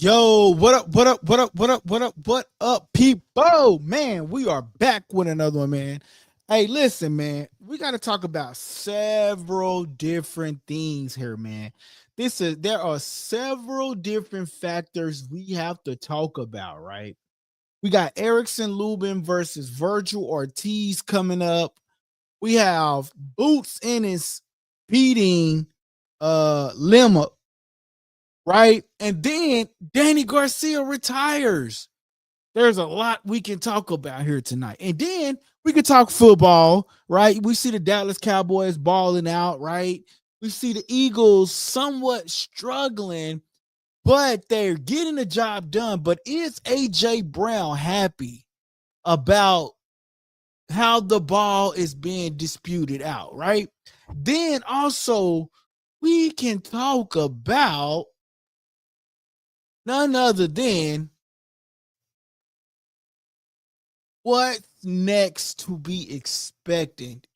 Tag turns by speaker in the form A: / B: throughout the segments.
A: Yo, what up, what up, what up, what up, what up, what up, people? Man, we are back with another one, man. Hey, listen, man, we got to talk about several different things here, man. There are several different factors we have to talk about, right? We got Erickson Lubin versus Virgil Ortiz coming up. We have Boots Ennis beating Lemma, right? And then Danny Garcia retires. There's a lot we can talk about here tonight. And then we can talk football, right? We see the Dallas Cowboys balling out, right? We see the Eagles somewhat struggling, but they're getting the job done. But is AJ Brown happy about how the ball is being disputed out, right? Then also, we can talk about none other than what's next to be expected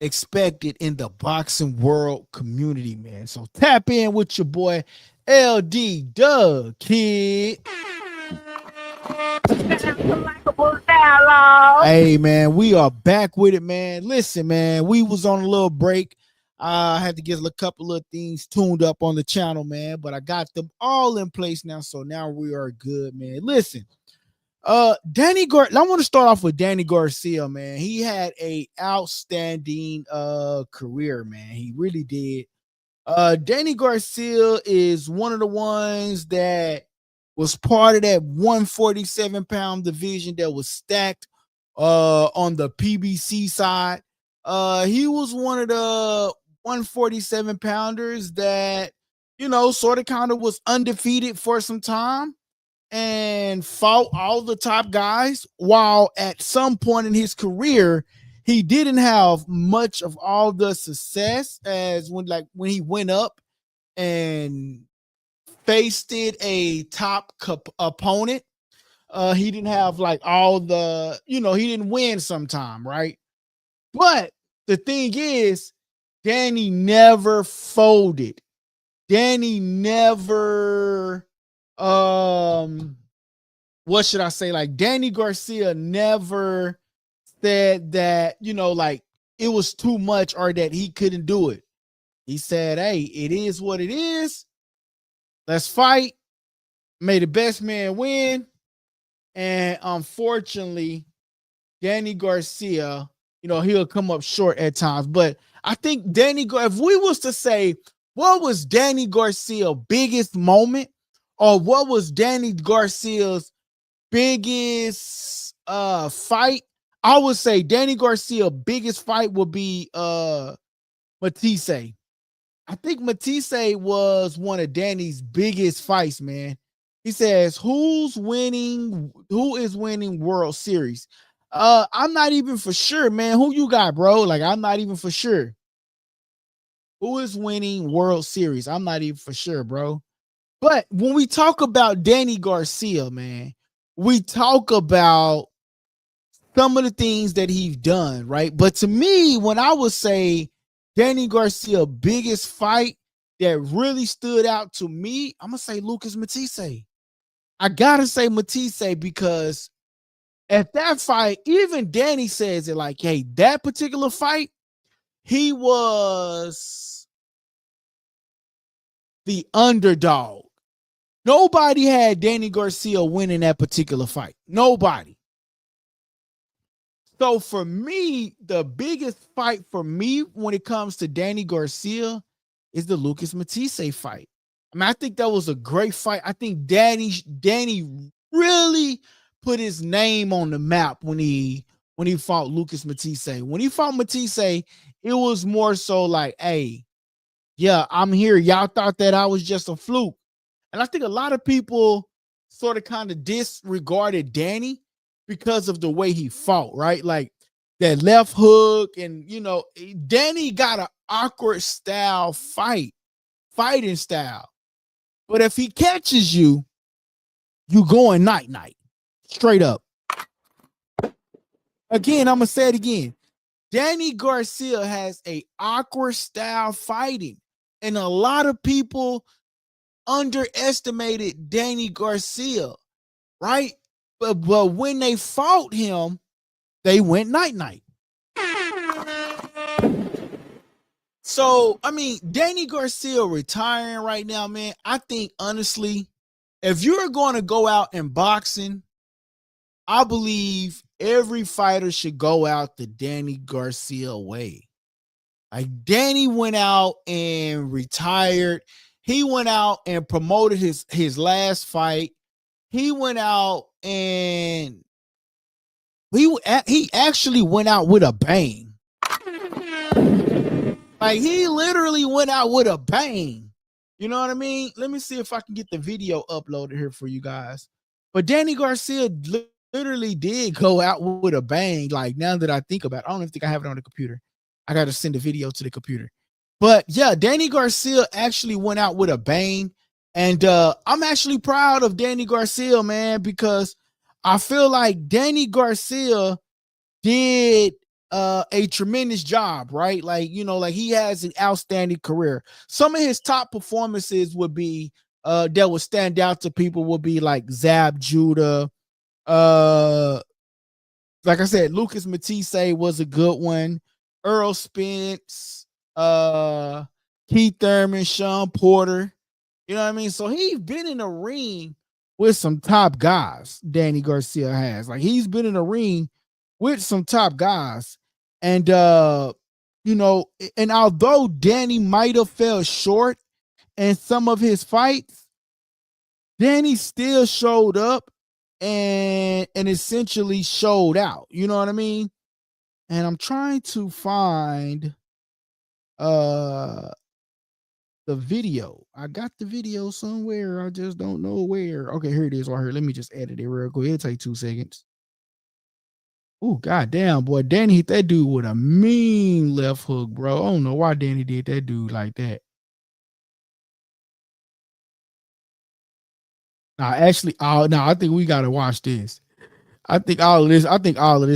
A: in the boxing world community, man. So tap in with your boy LD Doug Kid.
B: Likeable dialogue.
A: Hey man, we are back with it, man. Listen, man, we was on a little break. I had to get a couple of things tuned up on the channel, man, but I got them all in place now. So now we are good, man. Listen, I want to start off with Danny Garcia, man. He had a outstanding career, man. He really did. Danny Garcia is one of the ones that was part of that 147-pound division that was stacked on the PBC side. He was one of the 147 pounders that, sort of kind of was undefeated for some time and fought all the top guys, while at some point in his career he didn't have much of all the success as when he went up and faced a top opponent. He didn't have like all the, he didn't win sometime, right? But the thing is, Danny never folded. Danny never what should I say? Like Danny Garcia never said that, like it was too much or that he couldn't do it. He said, hey, it is what it is. Let's fight. May the best man win. And unfortunately, Danny Garcia, he'll come up short at times. But I think if we was to say, what was Danny Garcia's biggest moment, or what was Danny Garcia's biggest fight, I would say Danny Garcia's biggest fight would be Matisse. I think Matisse was one of Danny's biggest fights, man. He says, who is winning World Series? I'm not even for sure, man. Who you got, bro? Like, I'm not even for sure. Who is winning World Series? I'm not even for sure, bro. But when we talk about Danny Garcia, man, we talk about some of the things that he's done, right? But to me, when I would say Danny Garcia's biggest fight that really stood out to me, I'm going to say Lucas Matisse. I got to say Matisse because at that fight, even Danny says it like, hey, that particular fight, he was the underdog. Nobody had Danny Garcia winning that particular fight. Nobody. So for me, the biggest fight for me when it comes to Danny Garcia is the Lucas Matisse fight. I mean, I think that was a great fight. I think Danny really put his name on the map when he fought Lucas Matisse. When he fought Matisse, it was more so like, hey, yeah, I'm here. Y'all thought that I was just a fluke. And I think a lot of people sort of kind of disregarded Danny because of the way he fought, right? Like that left hook, and Danny got an awkward fighting style. But if he catches you, you going night night, straight up. Again, I'm gonna say it again. Danny Garcia has a awkward style fighting, and a lot of people underestimated Danny Garcia, right? But when they fought him, they went night-night. So, I mean, Danny Garcia retiring right now, man, I think, honestly, if you're going to go out in boxing, I believe every fighter should go out the Danny Garcia way. Like, Danny went out and retired. He went out and promoted his last fight. He went out and he actually went out with a bang. Like, he literally went out with a bang. You know what I mean? Let me see if I can get the video uploaded here for you guys. But Danny Garcia literally did go out with a bang. Like, now that I think about it, I don't even think I have it on the computer. I got to send the video to the computer. But yeah, Danny Garcia actually went out with a bang. And I'm actually proud of Danny Garcia, man, because I feel like Danny Garcia did a tremendous job, right? Like, you know, like, he has an outstanding career. Some of his top performances would be that would stand out to people would be like Zab Judah. Like I said, Lucas Matisse was a good one. Earl Spence, Keith Thurman, Sean Porter. You know what I mean? So he's been in the ring with some top guys. Danny Garcia has. Like, he's been in the ring with some top guys. And you know, and although Danny might have fell short in some of his fights, Danny still showed up and essentially showed out. You know what I mean? And I'm trying to find uh the video. I got the video somewhere. I just don't know where. Okay, here it is right here. Let me just edit it real quick. It'll take 2 seconds. Oh, goddamn, boy. Danny hit that dude with a mean left hook, bro. I don't know why Danny did that dude like that. Nah, actually, I think we gotta watch this. I think all of this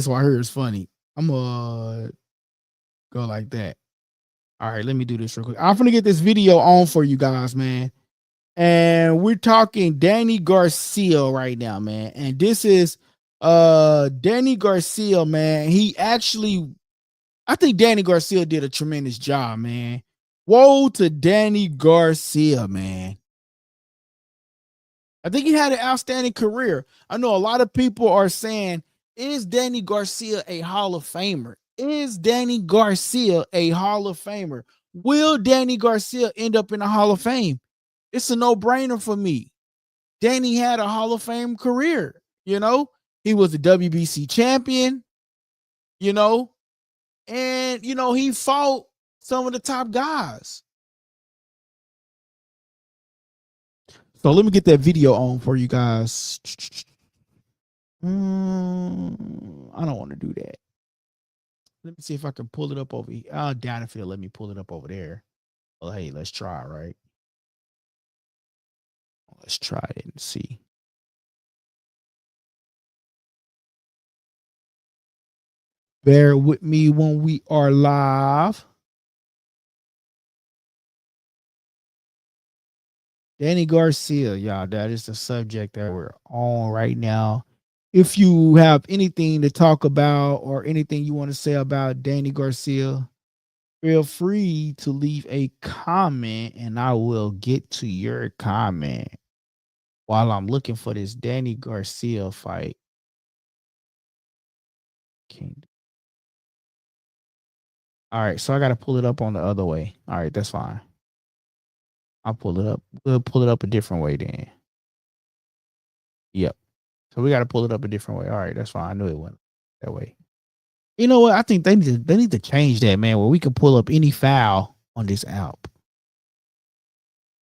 A: right here is funny. I'm gonna go like that. All right, let me do this real quick. I'm gonna get this video on for you guys, man. And we're talking Danny Garcia right now, man. And this is Danny Garcia, man. I think Danny Garcia did a tremendous job, man. Woe to Danny Garcia, man. I think he had an outstanding career. I know a lot of people are saying, is Danny Garcia a Hall of Famer? Is Danny Garcia a Hall of Famer? Will Danny Garcia end up in the Hall of Fame? It's a no-brainer for me. Danny had a Hall of Fame career. You know, he was a WBC champion, you know, and, you know, he fought some of the top guys. So let me get that video on for you guys. I don't want to do that. Let me see if I can pull it up over here. I doubt if it'll let me pull it up over there. Well, hey, let's try, right? Let's try it and see. Bear with me when we are live. Danny Garcia, y'all, that is the subject that we're on right now. If you have anything to talk about or anything you want to say about Danny Garcia, feel free to leave a comment and I will get to your comment while I'm looking for this Danny Garcia fight. All right, so I got to pull it up on the other way. All right, that's fine. I'll pull it up. We'll pull it up a different way then. Yep. So we got to pull it up a different way. All right, that's fine. I knew it went that way. You know what? I think they need to change that, man, where we can pull up any file on this app.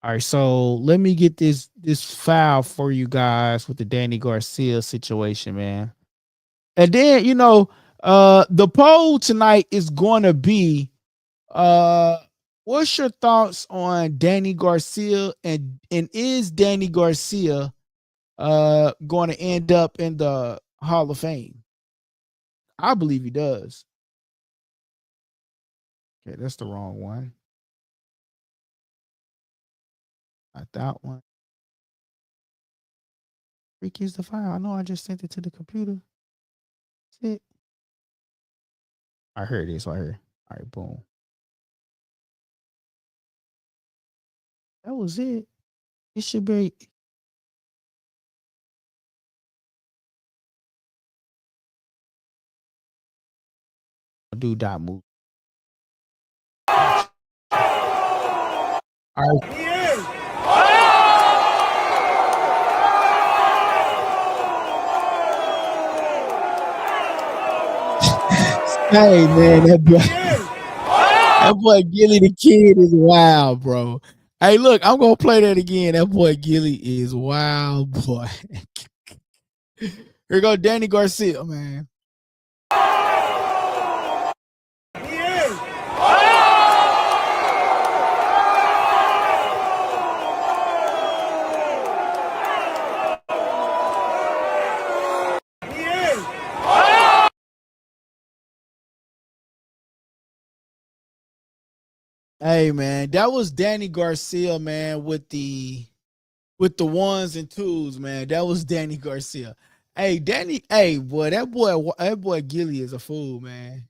A: All right, so let me get this file for you guys with the Danny Garcia situation, man. And then, you know, the poll tonight is going to be what's your thoughts on Danny Garcia and is Danny Garcia going to end up in the Hall of Fame? I believe he does. Okay, that's the wrong one. Not that one. Freak is the file. I know I just sent it to the computer. That's it. I heard this right here. All right, boom. That was it. It should be. Do dot move. All right. Hey man, that boy Gilly the Kid is wild, bro. Hey, look, I'm gonna play that again. That boy Gilly is wild, boy. Here go Danny Garcia, man. Hey man, that was Danny Garcia, man, with the ones and twos, man. That was Danny Garcia. Hey, Danny, hey boy, that boy Gilly is a fool, man.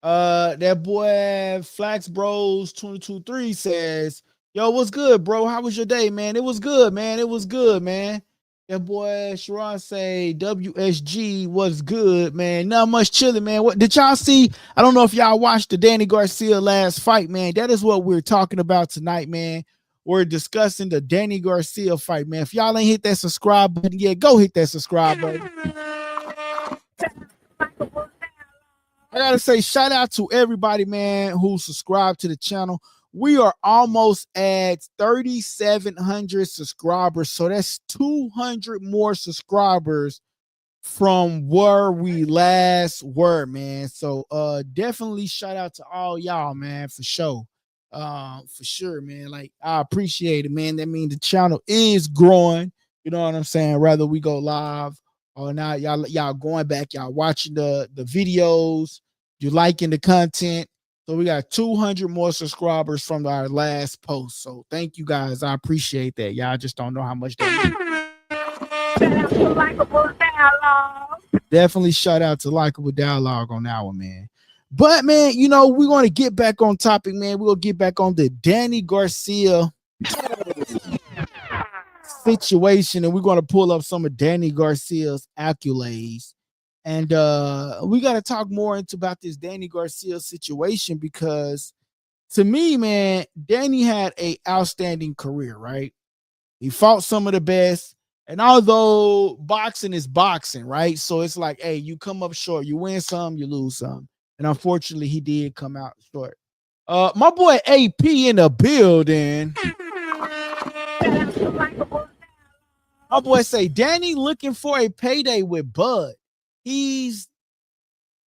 A: That boy Flax Bros 223 says, "Yo, what's good, bro? How was your day, man? It was good, man. It was good, man." That boy Sharon say, "WSG was good, man. Not much chilling, man. What did y'all see? I don't know if y'all watched the Danny Garcia last fight, man. That is what we're talking about tonight, man. We're discussing the Danny Garcia fight, man. If y'all ain't hit that subscribe button yet, go hit that subscribe button. I gotta say, shout out to everybody, man, who subscribed to the channel. We are almost at 3,700 subscribers, so that's 200 more subscribers from where we last were, man. So definitely shout out to all y'all, man, for sure. For sure, man. Like, I appreciate it, man. That means the channel is growing. You know what I'm saying? Whether we go live or not, y'all going back, y'all watching the videos, you liking the content. So we got 200 more subscribers from our last post. So thank you guys. I appreciate that. Y'all just don't know how much that definitely shout out to Likeable Dialogue on that one, man. But man, you know, we're going to get back on topic, man. We'll get back on the Danny Garcia situation, and we're going to pull up some of Danny Garcia's accolades. And we got to talk more about this Danny Garcia situation, because to me, man, Danny had a outstanding career, right? He fought some of the best. And although boxing is boxing, right? So it's like, hey, you come up short, you win some, you lose some. And unfortunately, he did come out short. My boy AP in the building. My boy say, Danny looking for a payday with Bud. He's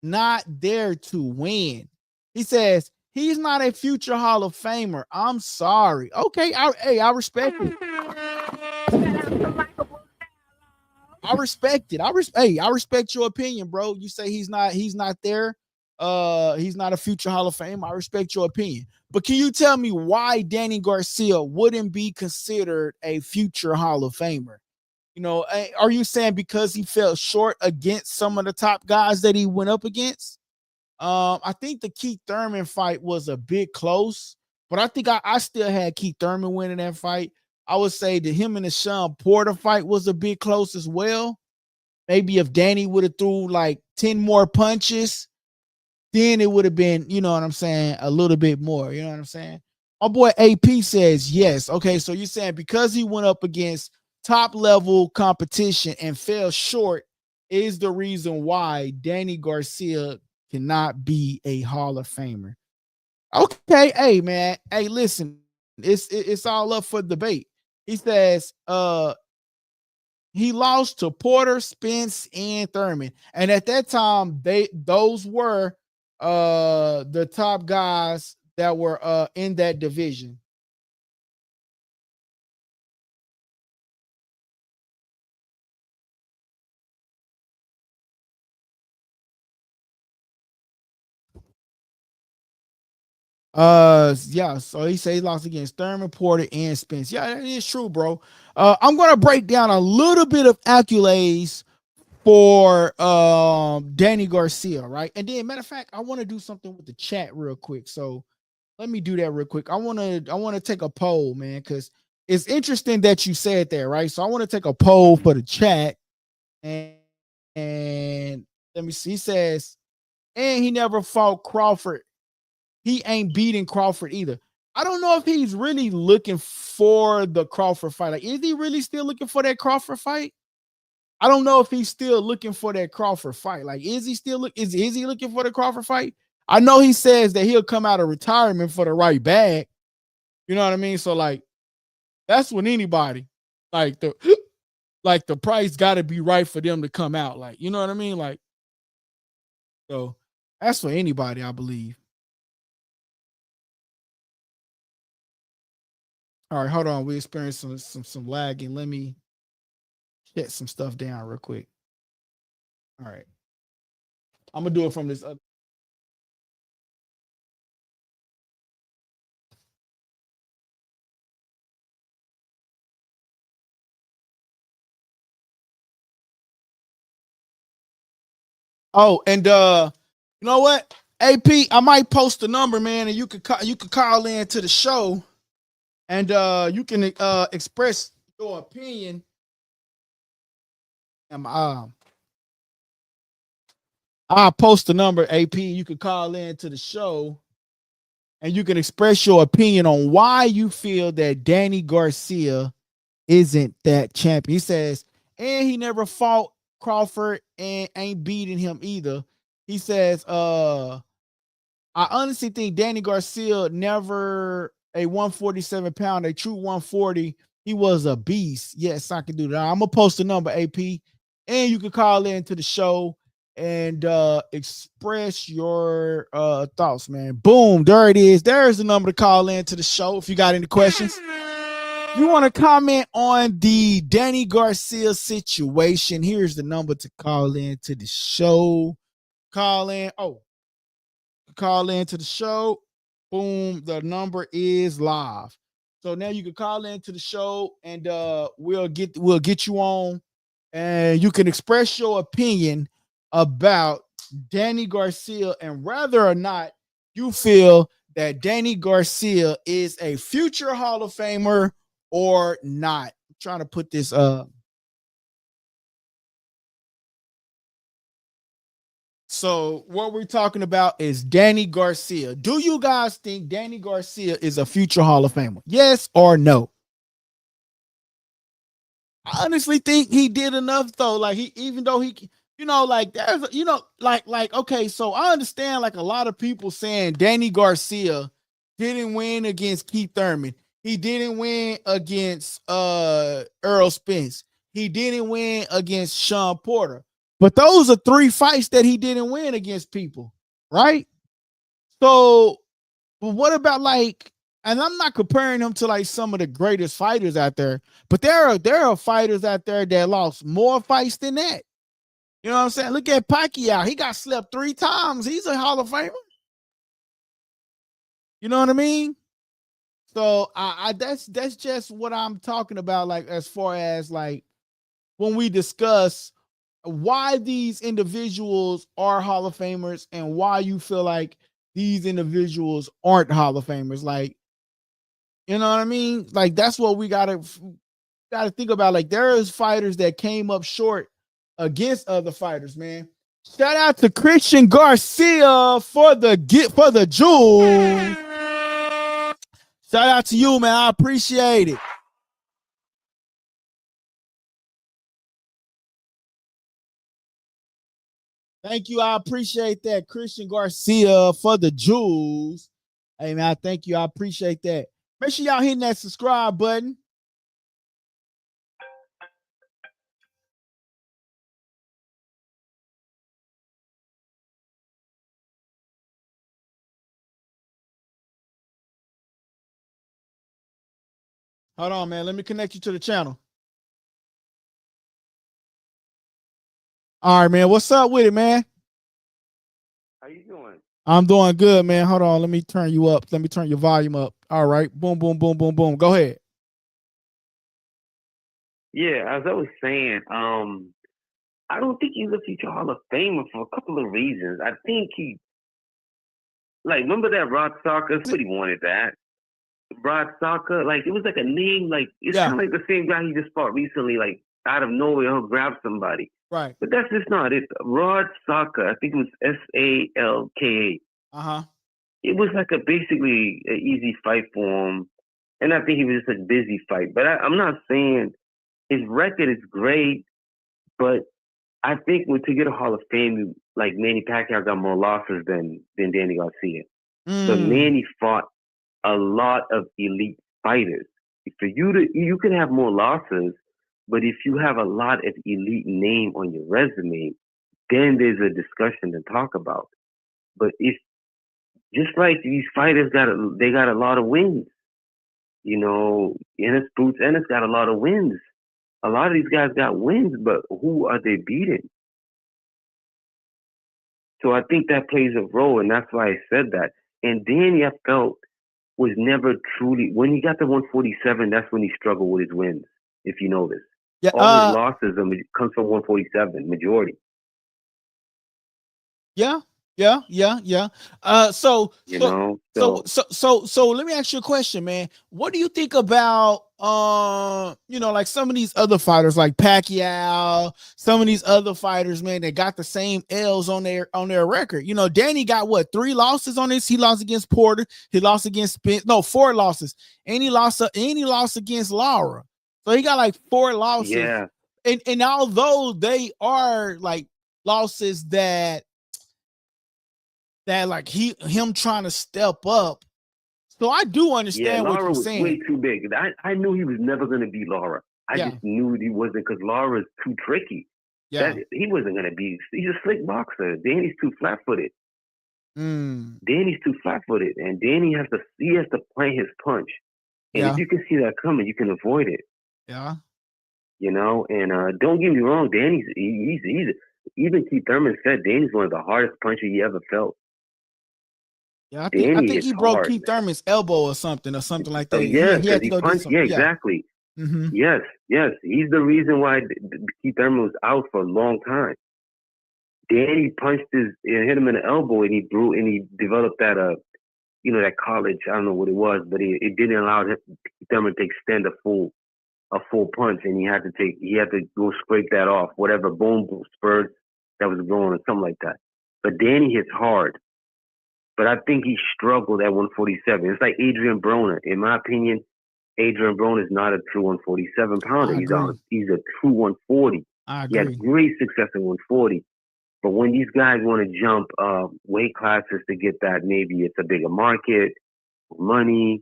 A: not there to win. He says, he's not a future Hall of Famer. I'm sorry. Okay, I respect it. I respect it. I respect your opinion, bro. You say he's not there. He's not a future Hall of Fame. I respect your opinion. But can you tell me why Danny Garcia wouldn't be considered a future Hall of Famer? You know, are you saying because he fell short against some of the top guys that he went up against? I think the Keith Thurman fight was a bit close, but I think I still had Keith Thurman winning that fight. I would say that him and the Sean Porter fight was a bit close as well. Maybe if Danny would have threw like 10 more punches, then it would have been, you know what I'm saying, a little bit more. You know what I'm saying? My boy AP says yes. Okay, so you're saying because he went up against top level competition and fell short is the reason why Danny Garcia cannot be a Hall of Famer. Okay, hey man, hey listen, it's all up for debate. He says he lost to Porter, Spence, and Thurman, and at that time those were the top guys that were in that division. Yeah, so he said he lost against Thurman, Porter, and Spence. Yeah, that is true, bro. I'm gonna break down a little bit of accolades for Danny Garcia, right? And then matter of fact, I want to do something with the chat real quick. So let me do that real quick. I wanna take a poll, man, because it's interesting that you said that, right? So I want to take a poll for the chat, and and let me see. He says, and he never fought Crawford. He ain't beating Crawford either. I don't know if he's really looking for the Crawford fight. Like, is he really still looking for that Crawford fight? I don't know if he's still looking for that Crawford fight. Like, is he still is he looking for the Crawford fight? I know he says that he'll come out of retirement for the right bag. You know what I mean? So like, that's when anybody, like the like the price got to be right for them to come out. Like, you know what I mean? Like, so that's for anybody, I believe. All right, hold on. We experienced some lagging. Let me shut some stuff down real quick. All right, I'm gonna do it from this other. Oh, and you know what? AP, I might post the number, man, and you could call in to the show, and you can express your opinion. And I'll post the number, AP. You could call in to the show, and you can express your opinion on why you feel that Danny Garcia isn't that champion. He says, and he never fought Crawford and ain't beating him either. He says, I honestly think Danny Garcia never a 147 pound, a true 140. He was a beast. Yes, I can do that. I'm gonna post the number, AP, and you can call in to the show and express your thoughts, man. Boom, there it is. There's the number to call in to the show if you got any questions. If you want to comment on the Danny Garcia situation, here's the number to call in to the show. Call in. Oh, call into the show. Boom, the number is live. So now you can call into the show, and we'll get you on, and you can express your opinion about Danny Garcia and whether or not you feel that Danny Garcia is a future Hall of Famer or not. I'm trying to put this So what we're talking about is Danny Garcia. Do you guys think Danny Garcia is a future Hall of Famer? Yes or no? I honestly think he did enough though. Like he, even though he, like there's, like okay. So I understand like a lot of people saying Danny Garcia didn't win against Keith Thurman. He didn't win against Earl Spence. He didn't win against Sean Porter. But those are three fights that he didn't win against people, right? So, but what about like, and I'm not comparing him to like some of the greatest fighters out there, but there are fighters out there that lost more fights than that. You know what I'm saying? Look at Pacquiao. He got slept 3 times. He's a Hall of Famer. You know what I mean? So I that's just what I'm talking about, like as far as like when we discuss why these individuals are Hall of Famers and why you feel like these individuals aren't Hall of Famers. Like, you know what I mean? Like that's what we gotta think about. Like there is fighters that came up short against other fighters, man. Shout out to Christian Garcia for the jewels. Shout out to you, man. I appreciate it. Thank you. I appreciate that. Christian Garcia for the jewels. Hey, man, I thank you. I appreciate that. Make sure y'all hitting that subscribe button. Hold on, man. Let me connect you to the channel. All right, man. What's up with it, man?
C: How you doing?
A: I'm doing good, man. Hold on. Let me turn you up. Let me turn your volume up. All right. Boom, boom, boom, boom, boom. Go ahead.
C: Yeah, as I was saying, I don't think he's a future Hall of Famer for a couple of reasons. I think remember that Rod Soccer? Somebody wanted that. Rod Soccer, it was like a name, it's
A: Yeah.
C: kind of like the same guy he just fought recently, out of nowhere, he'll grab somebody.
A: Right.
C: But that's just not it. Rod Soccer, I think it was Salka.
A: Uh-huh.
C: It was basically an easy fight for him. And I think he was just a busy fight. But I'm not saying his record is great, but I think to get a Hall of Fame, Manny Pacquiao got more losses than Danny Garcia. But Manny fought a lot of elite fighters. For you can have more losses, but if you have a lot of elite name on your resume, then there's a discussion to talk about. But if just like these fighters got a lot of wins, Boots Ennis got a lot of wins. A lot of these guys got wins, but who are they beating? So I think that plays a role, and that's why I said that. And Danny, I felt, was never truly, when he got to 147, that's when he struggled with his wins, if you notice.
A: Yeah.
C: All his losses comes from 147, majority.
A: Yeah. So let me ask you a question, man. What do you think about some of these other fighters like Pacquiao, some of these other fighters, man, that got the same L's on their record? Danny got what, 3 losses on this? He lost against Porter, he lost against Spence, 4 losses, and he lost against Lara. So he got 4 losses.
C: Yeah.
A: And although they are losses that him trying to step up. So I do understand what you're saying.
C: Lara was way too big. I knew he was never going to beat Lara. I just knew he wasn't, because Lara's too tricky.
A: Yeah.
C: He wasn't going to be. He's a slick boxer. Danny's too flat-footed. Danny's too flat-footed, and Danny has to plant his punch. And if you can see that coming, you can avoid it.
A: Yeah.
C: And don't get me wrong, Danny's even Keith Thurman said Danny's one of the hardest punchers he ever felt.
A: Yeah, I think he broke Keith Thurman's elbow or something like that.
C: He had to go do something. Yeah, exactly. Mm-hmm. Yes. He's the reason why Keith Thurman was out for a long time. Danny hit him in the elbow, and he developed that that college, I don't know what it was, but it didn't allow Keith Thurman to extend a full punch, and he had to go scrape that off, whatever bone spurs that was growing or something like that. But Danny hits hard. But I think he struggled at 147. It's like Adrian Broner. In my opinion, Adrian Broner is not a true 147 pounder. He's a true 140. He had great success at 140. But when these guys want to jump weight classes to get that, maybe it's a bigger market, money,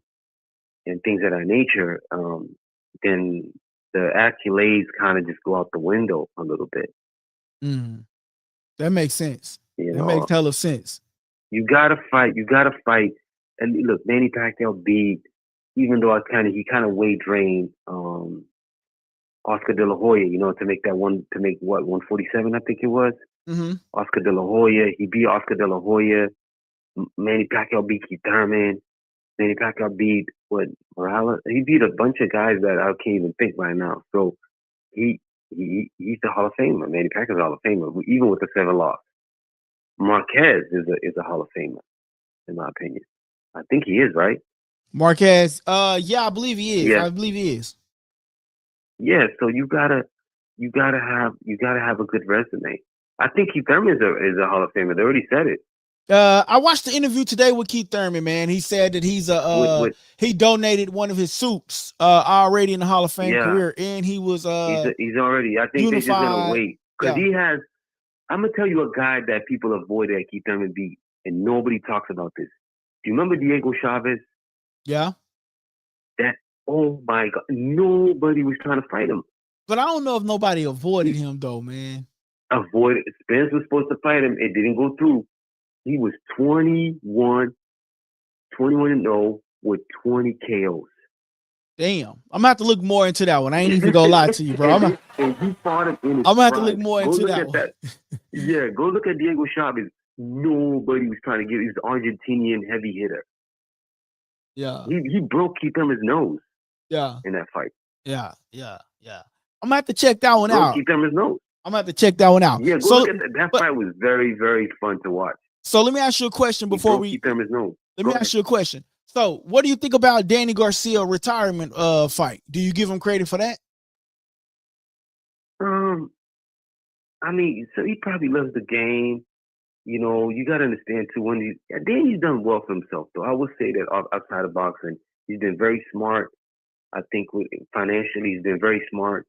C: and things of that nature, then the accolades kind of just go out the window a little bit.
A: That makes sense. That makes hella sense.
C: You gotta fight. And look, Manny Pacquiao beat, even though he kind of weight drained Oscar De La Hoya, to make 147, I think it was.
A: Mm-hmm.
C: Oscar De La Hoya, he beat Oscar De La Hoya. Manny Pacquiao beat Keith Thurman. Manny Pacquiao beat Morales. He beat a bunch of guys that I can't even think right now. So he's the Hall of Famer. Manny Pacquiao's a Hall of Famer, even with the 7 loss. Marquez is a Hall of Famer, in my opinion. I think he is, right?
A: Marquez, I believe he is. Yeah. I believe he is.
C: Yeah, so you gotta have a good resume. I think Keith Thurman is a Hall of Famer. They already said it.
A: I watched the interview today with Keith Thurman, man. He said that he's he donated one of his suits already in the Hall of Fame career, and he was
C: he's already. I think they're just gonna wait because he has. I'm gonna tell you a guy that people avoid that Keith Thurman beat, and nobody talks about this. Do you remember Diego Chavez?
A: Yeah.
C: Oh my God, nobody was trying to fight him.
A: But I don't know if nobody avoided him though, man.
C: Avoided. Spence was supposed to fight him. It didn't go through. He was 21-0 with 20 KOs.
A: Damn. I'm gonna have to look more into that one. I ain't even gonna lie to you, bro. I'm
C: gonna
A: have to look more into that one.
C: Yeah, go look at Diego Chavez. nobody was trying to give. He was an Argentinian heavy hitter.
A: Yeah.
C: He broke Keith Thurman's nose.
A: Yeah.
C: In that fight.
A: Yeah. I'm gonna have to check that one out.
C: Keith Thurman's nose.
A: I'm gonna have to check that one out.
C: Yeah, go look at that. That fight was very, very fun to watch.
A: So let me ask you a question before we.
C: Keith Thurman's nose.
A: Let me ask you a question. So, what do you think about Danny Garcia retirement fight? Do you give him credit for that?
C: I mean, so he probably loves the game. You know, you got to understand too. Danny's done well for himself, though. I would say that outside of boxing, he's been very smart. I think financially, he's been very smart.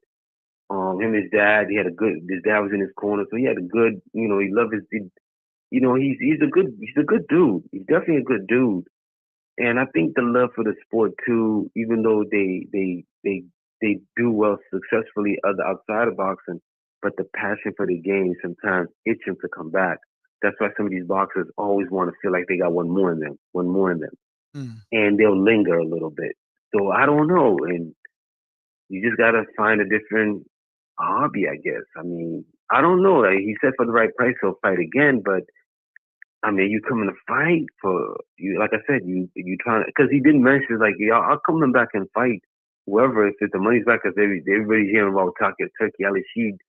C: Him and his dad, his dad was in his corner, so he had a good. You know, he loved he's a good dude. He's definitely a good dude. And I think the love for the sport too, even though they do well successfully outside of boxing, but the passion for the game sometimes itch them to come back. That's why some of these boxers always want to feel like they got one more in them, and they'll linger a little bit. So I don't know, and you just gotta find a different hobby, I guess. I mean, I don't know. Like he said, for the right price, he'll fight again, but. I mean, you coming to fight for you? Like I said, you trying to, because he didn't mention like, yeah, I'll come back and fight whoever if the money's back. Because everybody's hearing about Turkey Al-Rashid,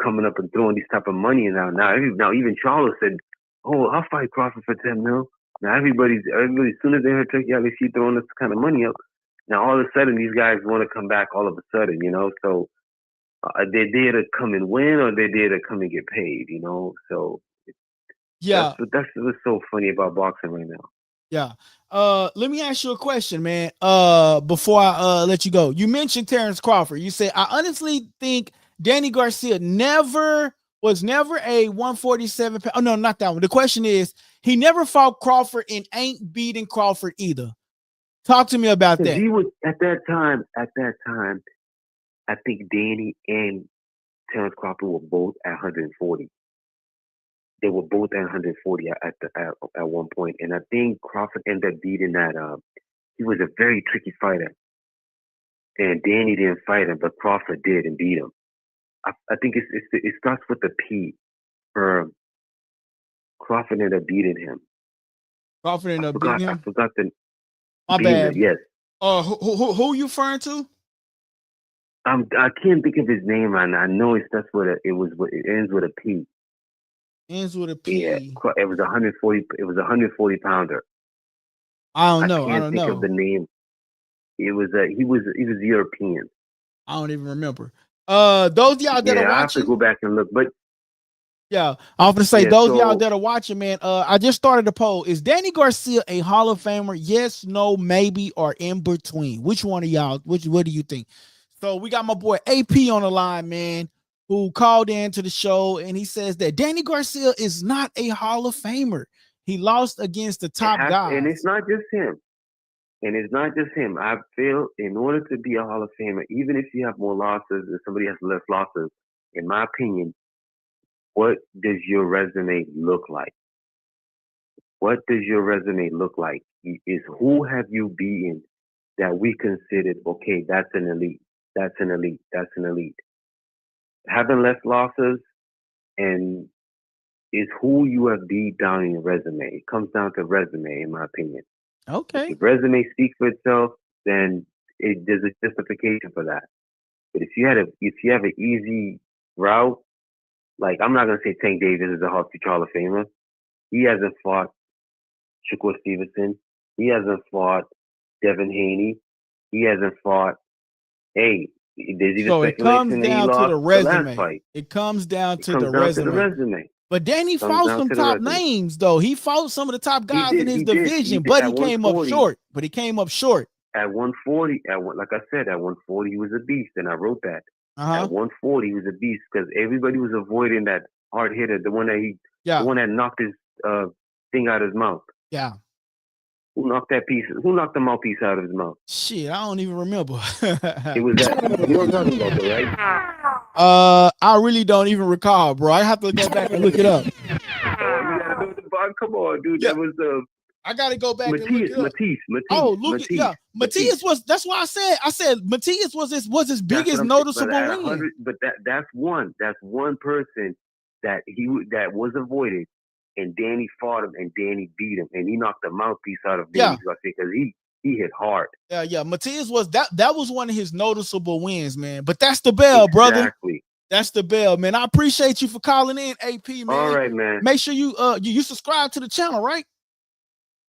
C: coming up and throwing these type of money. And now even Charlo said, "Oh, I'll fight Crawford for $10 million." Now everybody, as soon as they heard Turkey Al-Rashid throwing this kind of money up, now all of a sudden these guys want to come back. All of a sudden, so they're there to come and win, or they're there to come and get paid. So.
A: Yeah,
C: that's what's so funny about boxing right now.
A: Yeah. Let me ask you a question, man. Before I let you go, you mentioned Terrence Crawford. You said, I honestly think Danny Garcia was never a 147. Oh no, not that one. The question is, he never fought Crawford and ain't beating Crawford either. Talk to me about that.
C: He was at that time. I think Danny and Terrence Crawford were both at 140. They were both at 140 at one point, and I think Crawford ended up beating that. He was a very tricky fighter, and Danny didn't fight him, but Crawford did and beat him. I think it starts with the P. Crawford ended up beating him.
A: Crawford ended up beating him.
C: I forgot the.
A: My bad.
C: Yes.
A: Who are you referring to?
C: I can't think of his name, and I know it ends with a P.
A: Ends with a P.
C: Yeah, it was 140. It was 140 pounder.
A: I don't know.
C: I can't think of the name. It was he was European.
A: I don't even remember. Those y'all that are watching.
C: I have to go back and look, but
A: yeah, I'm gonna say those y'all that are watching, man. I just started a poll. Is Danny Garcia a Hall of Famer? Yes, no, maybe, or in between? Which one of y'all? What do you think? So we got my boy AP on the line, man, who called in to the show, and he says that Danny Garcia is not a Hall of Famer. He lost against the top guys.
C: And it's not just him. I feel in order to be a Hall of Famer, even if you have more losses and somebody has less losses, in my opinion, what does your resume look like? What does your resume look like? Is who have you beaten that we considered, okay, that's an elite, that's an elite, that's an elite. Having less losses and is who you have beat down in your resume. It comes down to resume, in my opinion.
A: Okay.
C: If resume speaks for itself, then there's a justification for that. But if you have an easy route, like I'm not gonna say Tank Davis is a Hall of Famer. He hasn't fought Shakur Stevenson. He hasn't fought Devin Haney. He hasn't fought. Hey, there's even
A: so it comes
C: speculation
A: down
C: that he
A: to the
C: lost
A: resume.
C: the last fight.
A: It comes down to the
C: To the resume.
A: But Danny fought some top names, though. He fought some of the top guys in his division, but he came up short. At 140, like I said, at 140 he was a beast, and I wrote that. At 140 he was a beast because everybody was avoiding that hard hitter, the one that knocked his thing out of his mouth. Yeah.
C: Who knocked the mouthpiece out of his mouth?
A: Shit, I don't even remember.
C: It was that. You don't talk about that, right?
A: I really don't even recall, bro. I have to go back and look it up.
C: You gotta know the bar. Come on, dude. Yeah. That was
A: I gotta go back and look it up.
C: Matisse.
A: Oh, look, Matisse was. That's why I said Matisse was his biggest noticeable win.
C: But that's one person that was avoided and Danny fought him, and Danny beat him, and he knocked the mouthpiece out of Danny Garcia because he hit hard.
A: Yeah. Matias was that was one of his noticeable wins, man. But that's the bell, brother.
C: Exactly.
A: That's the bell, man. I appreciate you for calling in, AP, man.
C: All right, man.
A: Make sure you subscribe to the channel, right?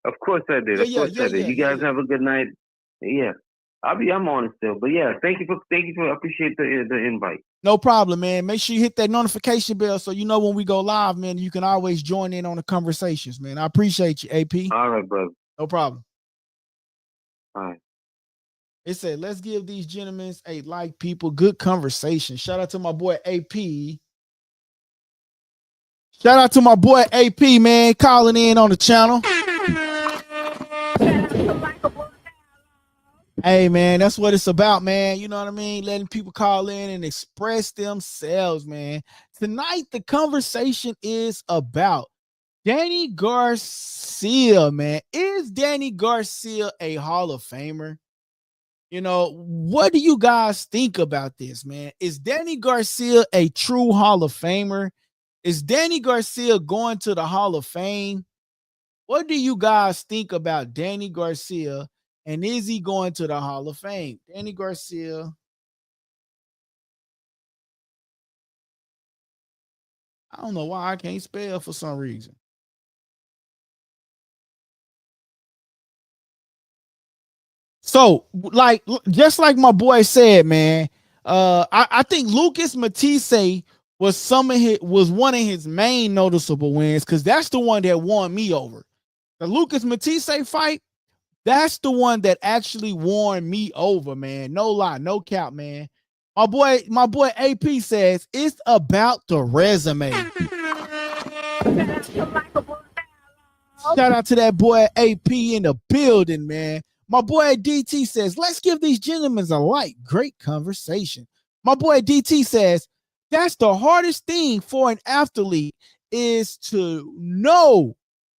C: Of course I did. Of course I did. You guys have a good night. Yeah. I'm on it still. But yeah, thank you for I appreciate the invite.
A: No problem, man. Make sure you hit that notification bell so you know when we go live, man. You can always join in on the conversations, man. I appreciate you, AP.
C: All right, brother.
A: No problem.
C: All right.
A: It said, let's give these gentlemen people good conversation. Shout out to my boy AP. Shout out to my boy AP, man, calling in on the channel. Hey, man, that's what it's about, man. You know what I mean? Letting people call in and express themselves, man. Tonight, the conversation is about Danny Garcia, man. Is Danny Garcia a Hall of Famer? You know, what do you guys think about this, man? Is Danny Garcia a true Hall of Famer? Is Danny Garcia going to the Hall of Fame? What do you guys think about Danny Garcia? And is he going to the Hall of Fame? Danny Garcia. I don't know why I can't spell for some reason. So, like, just like my boy said, man, I think Lucas Matisse was one of his main noticeable wins because that's the one that won me over. The Lucas Matisse fight, that's the one that actually won me over, man. No lie, no cap, man. My boy AP says it's about the resume. Shout out to that boy AP in the building, man. My boy DT says, let's give these gentlemen a like. Great conversation. My boy DT says, that's the hardest thing for an athlete is to know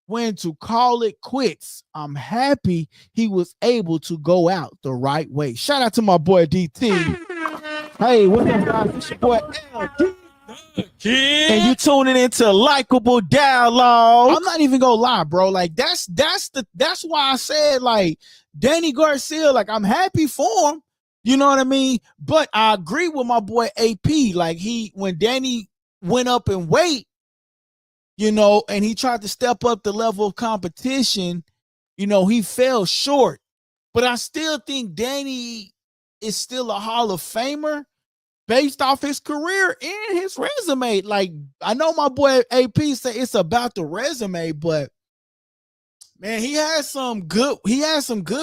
A: when to call it quits. I'm happy he was able to go out the right way. Shout out to my boy DT. Hey, what's up, guys? It's your boy LD. And you tuning into Likeable Dialogue. I'm not even gonna lie, bro. Like that's why I said like Danny Garcia. Like I'm happy for him. You know what I mean? But I agree with my boy AP. Like when Danny went up in weight, you know, and he tried to step up the level of competition, you know, he fell short. But I still think Danny is still a Hall of Famer based off his career and his resume. Like, I know my boy AP say it's about the resume, but man, he had some good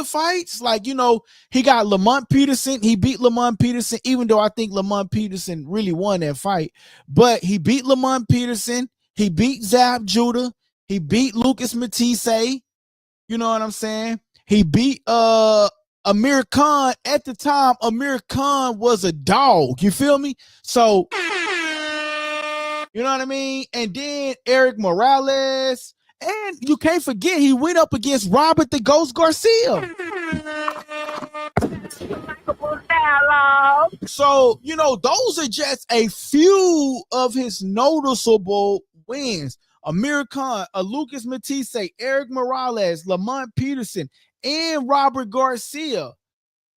A: fights. Like, you know, he got Lamont Peterson. He beat Lamont Peterson, even though I think Lamont Peterson really won that fight. But he beat Lamont Peterson. He beat Zab Judah. He beat Lucas Matisse. You know what I'm saying? He beat Amir Khan. At the time, Amir Khan was a dog. You feel me? So, you know what I mean? And then Eric Morales. And you can't forget, he went up against Robert the Ghost Garcia. So, you know, those are just a few of his noticeable wins. Amir Khan, Lucas Matisse, Eric Morales, Lamont Peterson, and Robert Garcia.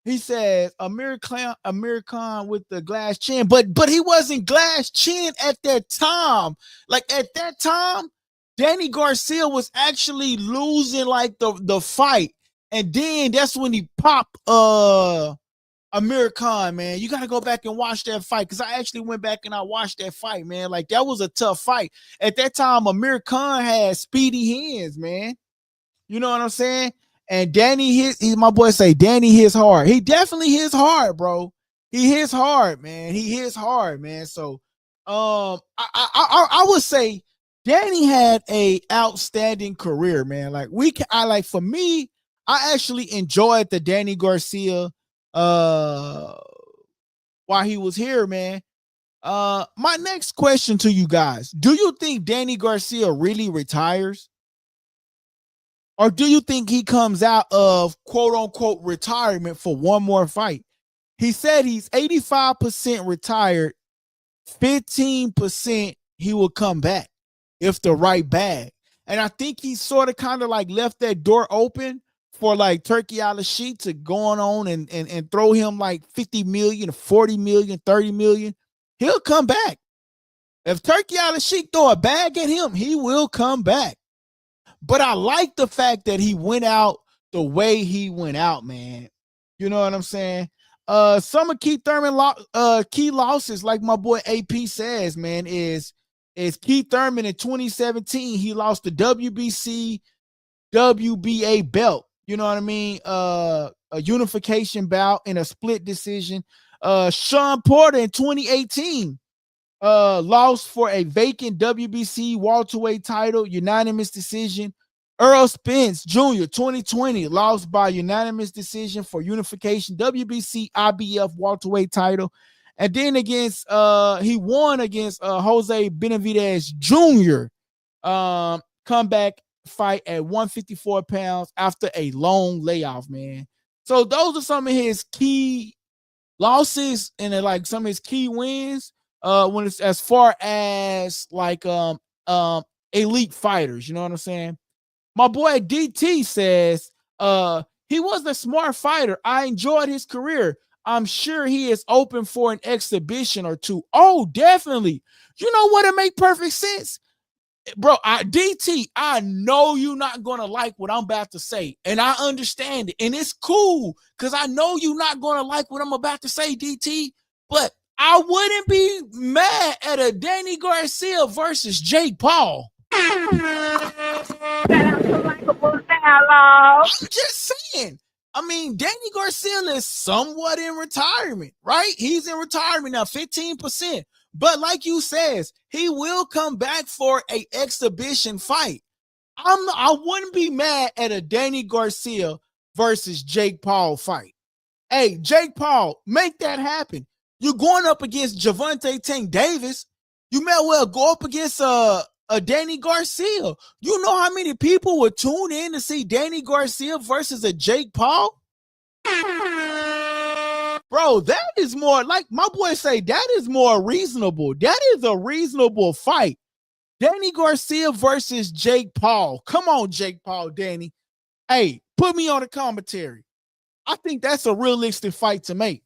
A: He says Amir Khan with the glass chin, but he wasn't glass chin at that time. Like at that time, Danny Garcia was actually losing like the fight, and then that's when he popped Amir Khan, man. You got to go back and watch that fight because I actually went back and I watched that fight, man. Like that was a tough fight. At that time, Amir Khan had speedy hands, man. You know what I'm saying? And Danny my boy say Danny hits hard. He definitely hits hard, bro. He hits hard, man. He hits hard, man. So I would say Danny had a outstanding career, man. Like for me, I actually enjoyed the Danny Garcia while he was here, man. My next question to you guys, do you think Danny Garcia really retires? Or do you think he comes out of quote unquote retirement for one more fight? He said he's 85% retired, 15% he will come back if the right bag. And I think he sort of kind of like left that door open for like Turkey Al-Sheikh to go on and throw him like 50 million, 40 million, 30 million. He'll come back. If Turkey Al-Sheikh throw a bag at him, he will come back. But I like the fact that he went out the way he went out, man. You know what I'm saying? Some of Keith Thurman key losses, like my boy AP says, man, is Keith Thurman in 2017. He lost the WBC WBA belt. You know what I mean? A unification bout in a split decision. Sean Porter in 2018 lost for a vacant WBC welterweight title, unanimous decision. Earl Spence Jr. 2020 lost by unanimous decision for unification WBC IBF welterweight title. And then he won against Jose Benavidez Jr. Comeback fight at 154 pounds after a long layoff, man. So those are some of his key losses and like some of his key wins when it's as far as like elite fighters. You know what I'm saying? My boy DT says he was a smart fighter. I enjoyed his career. I'm sure he is open for an exhibition or two. Oh, definitely. You know what? It make perfect sense. Bro, DT, I know you're not going to like what I'm about to say, and I understand it, and it's cool because I know you're not going to like what I'm about to say, DT, but I wouldn't be mad at a Danny Garcia versus Jake Paul. I'm just saying. I mean, Danny Garcia is somewhat in retirement, right? He's in retirement now, 15%. But like you says, he will come back for a exhibition fight. I wouldn't be mad at a Danny Garcia versus Jake Paul fight. Hey, Jake Paul, make that happen. You're going up against Gervonta Tank Davis. You may well go up against a Danny Garcia. You know how many people would tune in to see Danny Garcia versus a Jake Paul? Bro, that is more, like my boy say, that is more reasonable. That is a reasonable fight. Danny Garcia versus Jake Paul. Come on, Jake Paul, Danny. Hey, put me on the commentary. I think that's a realistic fight to make.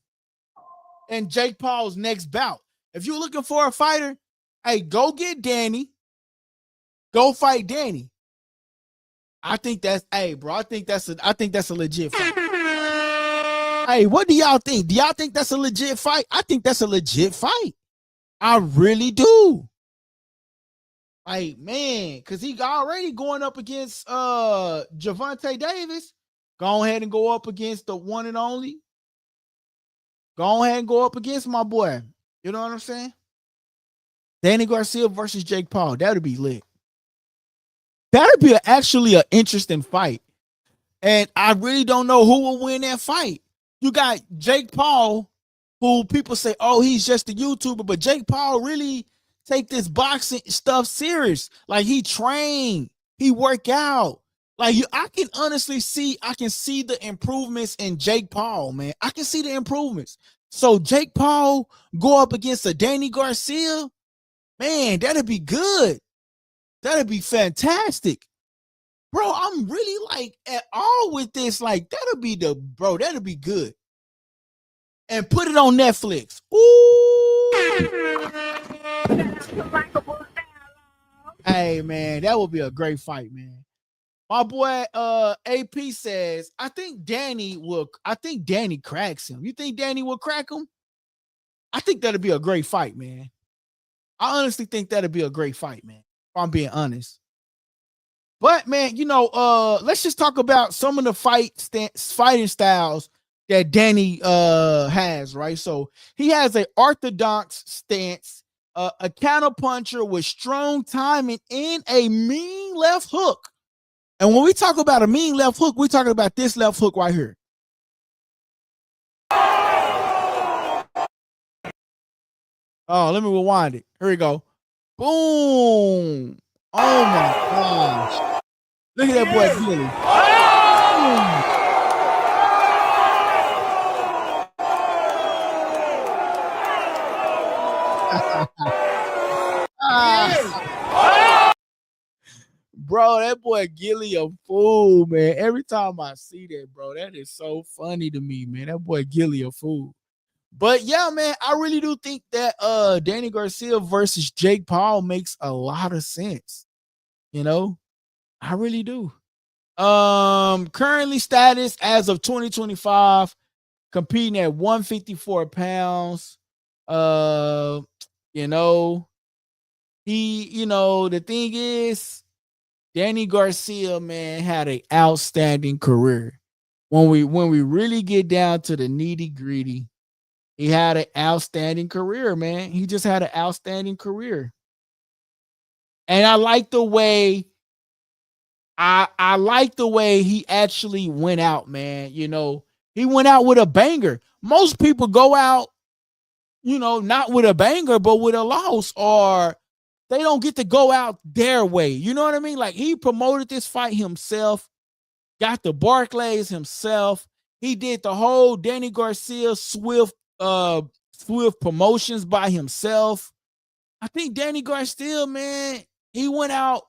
A: And Jake Paul's next bout. If you're looking for a fighter, hey, go get Danny. Go fight Danny. I think that's a legit fight. Hey, what do y'all think? Do y'all think that's a legit fight? I think that's a legit fight. I really do. Like, man, because he already going up against Gervonta Davis. Go ahead and go up against the one and only. Go ahead and go up against my boy. You know what I'm saying? Danny Garcia versus Jake Paul. That would be lit. That would be actually an interesting fight. And I really don't know who will win that fight. You got Jake Paul, who people say, oh, he's just a YouTuber, but Jake Paul really take this boxing stuff serious. Like, he trained, he work out. Like, I can honestly see, the improvements in Jake Paul, man. I can see the improvements. So Jake Paul go up against a Danny Garcia, man, that'd be good. That'd be fantastic. Bro, I'm really like at all with this. Like, that'll be good. And put it on Netflix. Ooh. Hey, man, that would be a great fight, man. My boy AP says, I think Danny cracks him. You think Danny will crack him? I think that'd be a great fight, man. I honestly think that'd be a great fight, man. If I'm being honest. But man, let's just talk about some of the fighting styles that Danny has, right? So he has an orthodox stance, a counterpuncher with strong timing, and a mean left hook. And when we talk about a mean left hook, we're talking about this left hook right here. Oh, let me rewind it. Here we go. Boom. Oh my gosh. Look at that boy Billy. bro, that boy Gilly a fool, man. Every time I see that, bro, that is so funny to me, man. That boy Gilly a fool. But yeah, man, I really do think that Danny Garcia versus Jake Paul makes a lot of sense. You know, I really do. Currently status as of 2025, competing at 154 pounds. You know, the thing is, Danny Garcia, man, had an outstanding career. When we really get down to the nitty gritty, he had an outstanding career, man. He just had an outstanding career. And I like the way I like the way he actually went out, man. You know, he went out with a banger. Most people go out, not with a banger, but with a loss, or they don't get to go out their way. You know what I mean? Like, he promoted this fight himself, got the Barclays himself. He did the whole Danny Garcia Swift promotions by himself. I think Danny Garcia, man, he went out.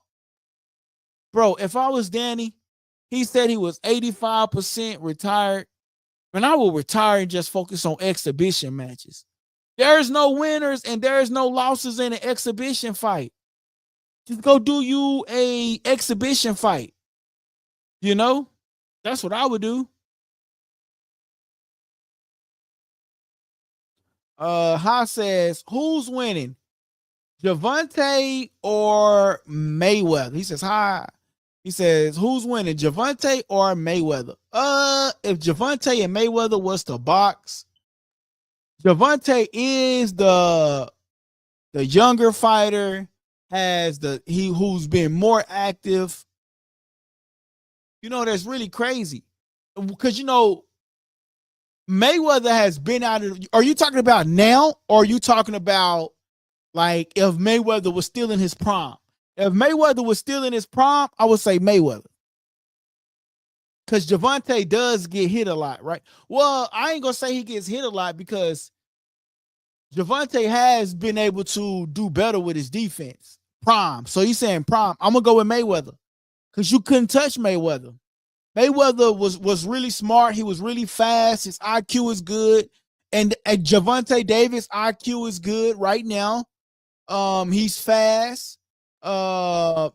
A: Bro, if I was Danny, he said he was 85% retired, and I will retire and just focus on exhibition matches. There's no winners and there's no losses in an exhibition fight. Just go do you a exhibition fight. You know? That's what I would do. Ha says, who's winning? Javante or Mayweather? He says, hi. He says, who's winning? Javante or Mayweather? If Javante and Mayweather was to box, Javante is the younger fighter, who's been more active. That's really crazy. Because Mayweather has been out of. Are you talking about now, or are you talking about like if Mayweather was still in his prime? If Mayweather was still in his prime, I would say Mayweather. Because Javante does get hit a lot, right? Well, I ain't gonna say he gets hit a lot because Javante has been able to do better with his defense. Prime. So he's saying prime. I'm gonna go with Mayweather because you couldn't touch Mayweather. Mayweather was really smart. He was really fast. His IQ is good. And Javante Davis' IQ is good right now. He's fast. So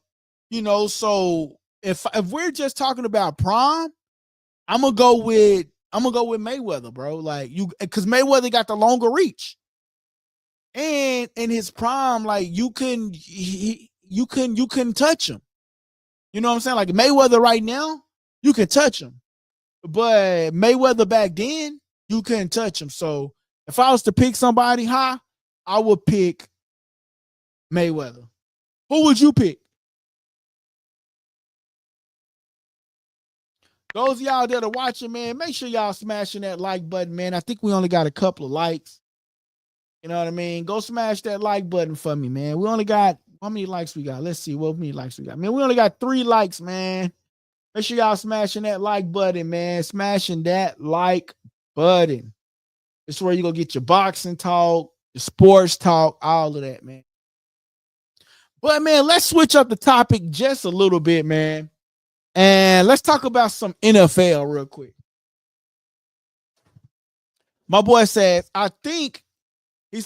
A: if we're just talking about prime, I'm gonna go with Mayweather, bro. Like, because Mayweather got the longer reach. And in his prime, like, you couldn't touch him. You know what I'm saying? Like, Mayweather right now, you can touch him. But Mayweather back then, you couldn't touch him. So if I was to pick somebody, I would pick Mayweather. Who would you pick? Those of y'all that are watching, man, make sure y'all smashing that like button, man. I think we only got a couple of likes. You know what I mean? Go smash that like button for me, man. We only got, how many likes we got? Let's see what many likes we got. Man, we only got 3 likes, man. Make sure y'all smashing that like button, man. Smashing that like button. It's where you go get your boxing talk, your sports talk, all of that, man. But, man, let's switch up the topic just a little bit, man. And let's talk about some NFL real quick. My boy says, I think if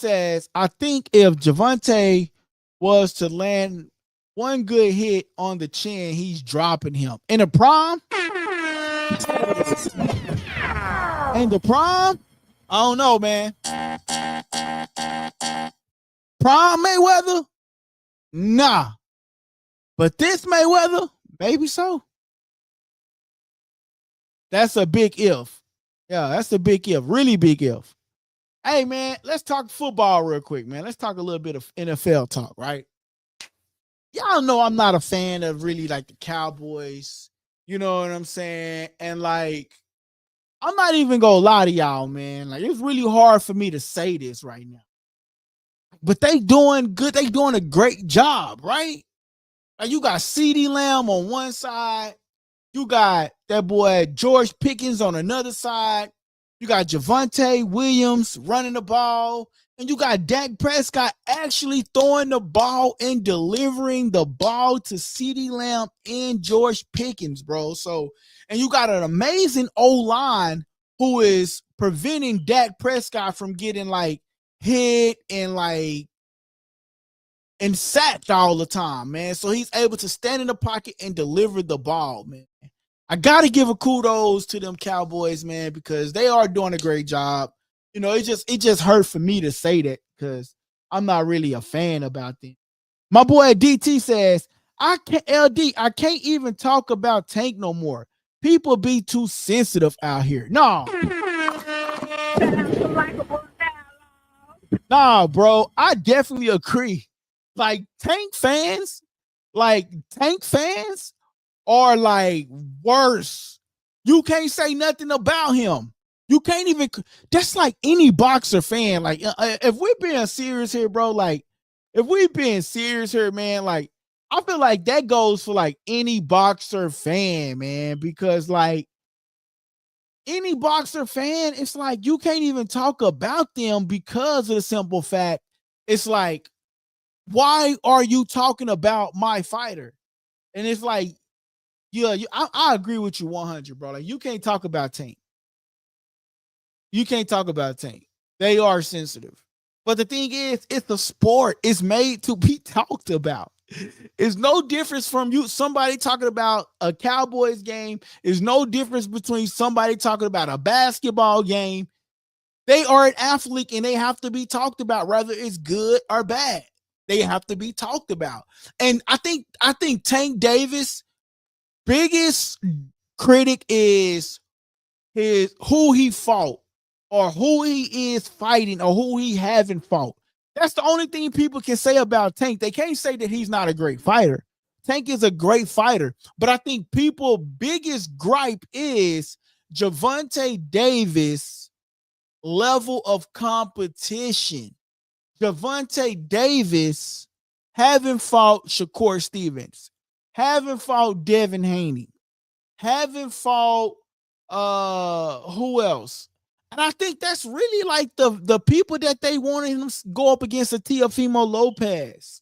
A: Javante was to land one good hit on the chin, he's dropping him. In the prime? I don't know, man. Prime Mayweather? Nah. But this Mayweather? Maybe so. That's a big if. Yeah, that's a big if. Really big if. Hey, man, let's talk football real quick, man. Let's talk a little bit of NFL talk, right? Y'all know I'm not a fan of really like the Cowboys. You know what I'm saying? And like, I'm not even gonna lie to y'all, man. Like, it's really hard for me to say this right now. But they doing good. They doing a great job, right? Like, you got CeeDee Lamb on one side. You got that boy George Pickens on another side. You got Javonte Williams running the ball, and you got Dak Prescott actually throwing the ball and delivering the ball to CeeDee Lamb and George Pickens, bro. So, and you got an amazing O-line who is preventing Dak Prescott from getting like hit and sacked all the time, man. So he's able to stand in the pocket and deliver the ball, man. I got to give a kudos to them Cowboys, man, because they are doing a great job. You know, it just hurt for me to say that because I'm not really a fan about them. My boy DT says, I can't even talk about Tank no more. People be too sensitive out here. No. Nah, bro. I definitely agree. Like Tank fans are like worse. You can't say nothing about him. You can't even. That's like any boxer fan. Like if we're being serious here, bro. Like if we're being serious here, man. Like I feel like that goes for like any boxer fan, man. Because like any boxer fan, it's like you can't even talk about them because of the simple fact. It's like, why are you talking about my fighter? And it's like, yeah, I agree with you 100, bro. Like you can't talk about Tank. You can't talk about Tank. They are sensitive. But the thing is, it's a sport. It's made to be talked about. It's no difference from somebody talking about a Cowboys game. There's no difference between somebody talking about a basketball game. They are an athlete and they have to be talked about, whether it's good or bad. They have to be talked about. And I think Tank Davis' biggest critic is who he fought or who he is fighting or who he haven't fought. That's the only thing people can say about Tank. They can't say that he's not a great fighter. Tank is a great fighter, but I think people's biggest gripe is Javonte Davis' level of competition. Javonte Davis haven't fought Shakur Stevens, haven't fought Devin Haney, haven't fought who else? And I think that's really like the people that they wanted him to go up against a Teofimo Lopez.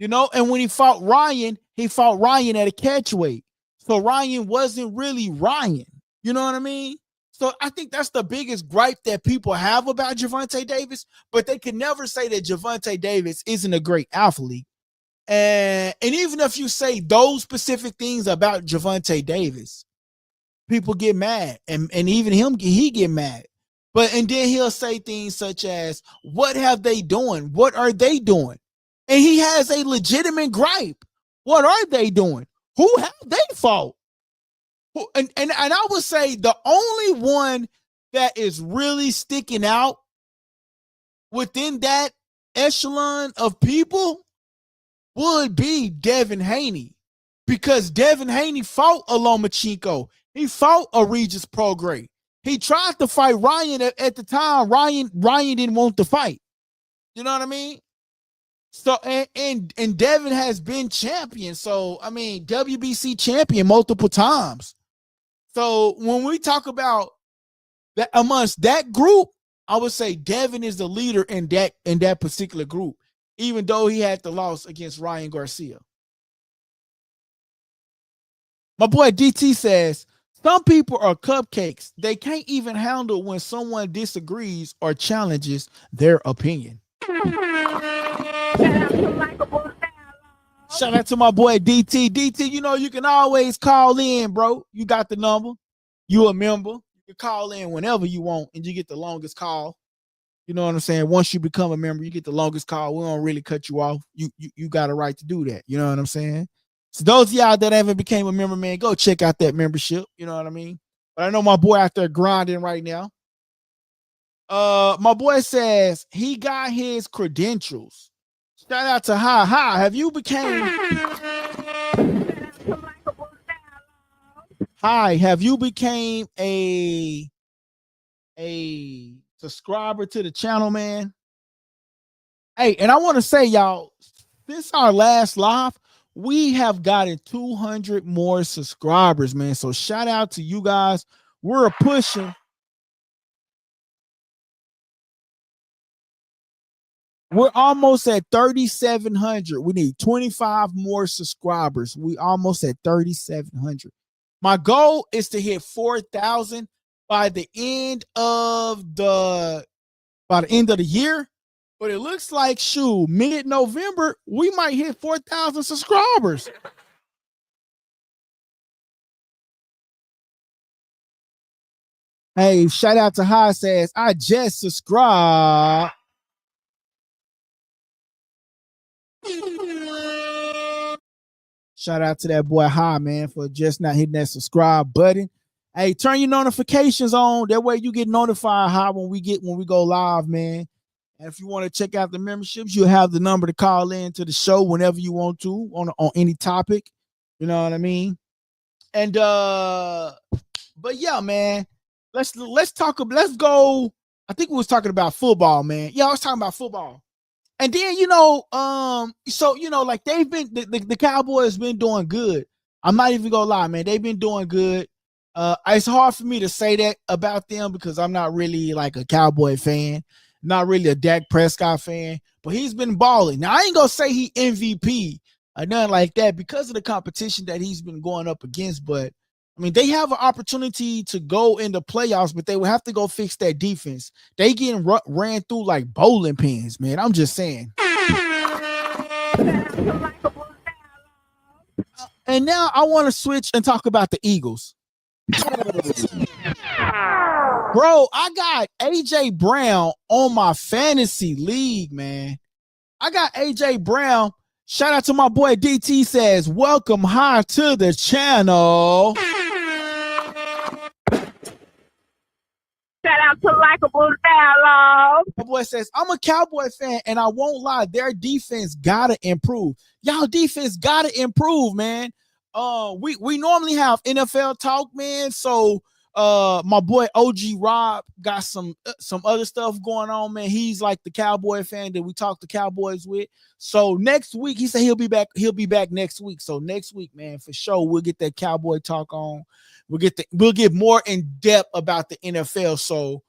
A: You know, and when he fought Ryan at a catchweight. So Ryan wasn't really Ryan. You know what I mean? So I think that's the biggest gripe that people have about Javonte Davis, but they can never say that Javonte Davis isn't a great athlete. And even if you say those specific things about Javonte Davis, people get mad. And even he get mad. And then he'll say things such as, what have they doing? What are they doing? And he has a legitimate gripe. What are they doing? Who have they fought? And I would say the only one that is really sticking out within that echelon of people would be Devin Haney, because Devin Haney fought a Lomachenko. He fought a Regis Prograis. He tried to fight Ryan at the time. Ryan didn't want to fight. You know what I mean? So and Devin has been champion. So I mean, WBC champion multiple times. So when we talk about that amongst that group, I would say Devin is the leader in that particular group, even though he had the loss against Ryan Garcia. My boy DT says, some people are cupcakes. They can't even handle when someone disagrees or challenges their opinion. Shout out to my boy DT. DT, you know, you can always call in, bro. You got the number. You a member. You can call in whenever you want, and you get the longest call. You know what I'm saying? Once you become a member, you get the longest call. We don't really cut you off. You got a right to do that. You know what I'm saying? So those of y'all that haven't became a member, man, go check out that membership. You know what I mean? But I know my boy out there grinding right now. My boy says he got his credentials. Shout out to Hi. Have you became a subscriber to the channel, man? Hey, and I want to say, y'all, since our last live, we have gotten 200 more subscribers, man. So shout out to you guys. We're pushing We're almost at 3,700. We need 25 more subscribers. We almost at 3,700. My goal is to hit 4,000 by the end of the year. But it looks like mid-November, we might hit 4,000 subscribers. Hey, shout out to High says, I just subscribed. Shout out to that boy High, man, for just not hitting that subscribe button. Hey, turn your notifications on. That way you get notified High when we go live, man. And if you want to check out the memberships, you'll have the number to call in to the show whenever you want to on any topic. You know what I mean? And but yeah, man. Let's go. I think we was talking about football, man. Yeah, I was talking about football. And then, like they've been the Cowboys been doing good. I'm not even gonna lie, man. They've been doing good. It's hard for me to say that about them because I'm not really like a Cowboy fan, not really a Dak Prescott fan, but he's been balling. Now I ain't gonna say he MVP or nothing like that because of the competition that he's been going up against, but I mean, they have an opportunity to go in the playoffs, but they will have to go fix that defense. They getting ran through like bowling pins, man. I'm just saying. And now I want to switch and talk about the Eagles. Bro, I got AJ Brown on my fantasy league, man. I got AJ Brown. Shout out to my boy DT says, welcome High to the channel.
B: Shout out to LikeableDialogue.
A: My boy says, I'm a Cowboy fan, and I won't lie, their defense gotta improve. Y'all defense gotta improve, man. We normally have NFL talk, man. So my boy OG Rob got some other stuff going on, man. He's like the Cowboy fan that we talk to Cowboys with. So next week, he said he'll be back next week. So next week, man, for sure, we'll get that Cowboy talk on. We'll get more in depth about the NFL. So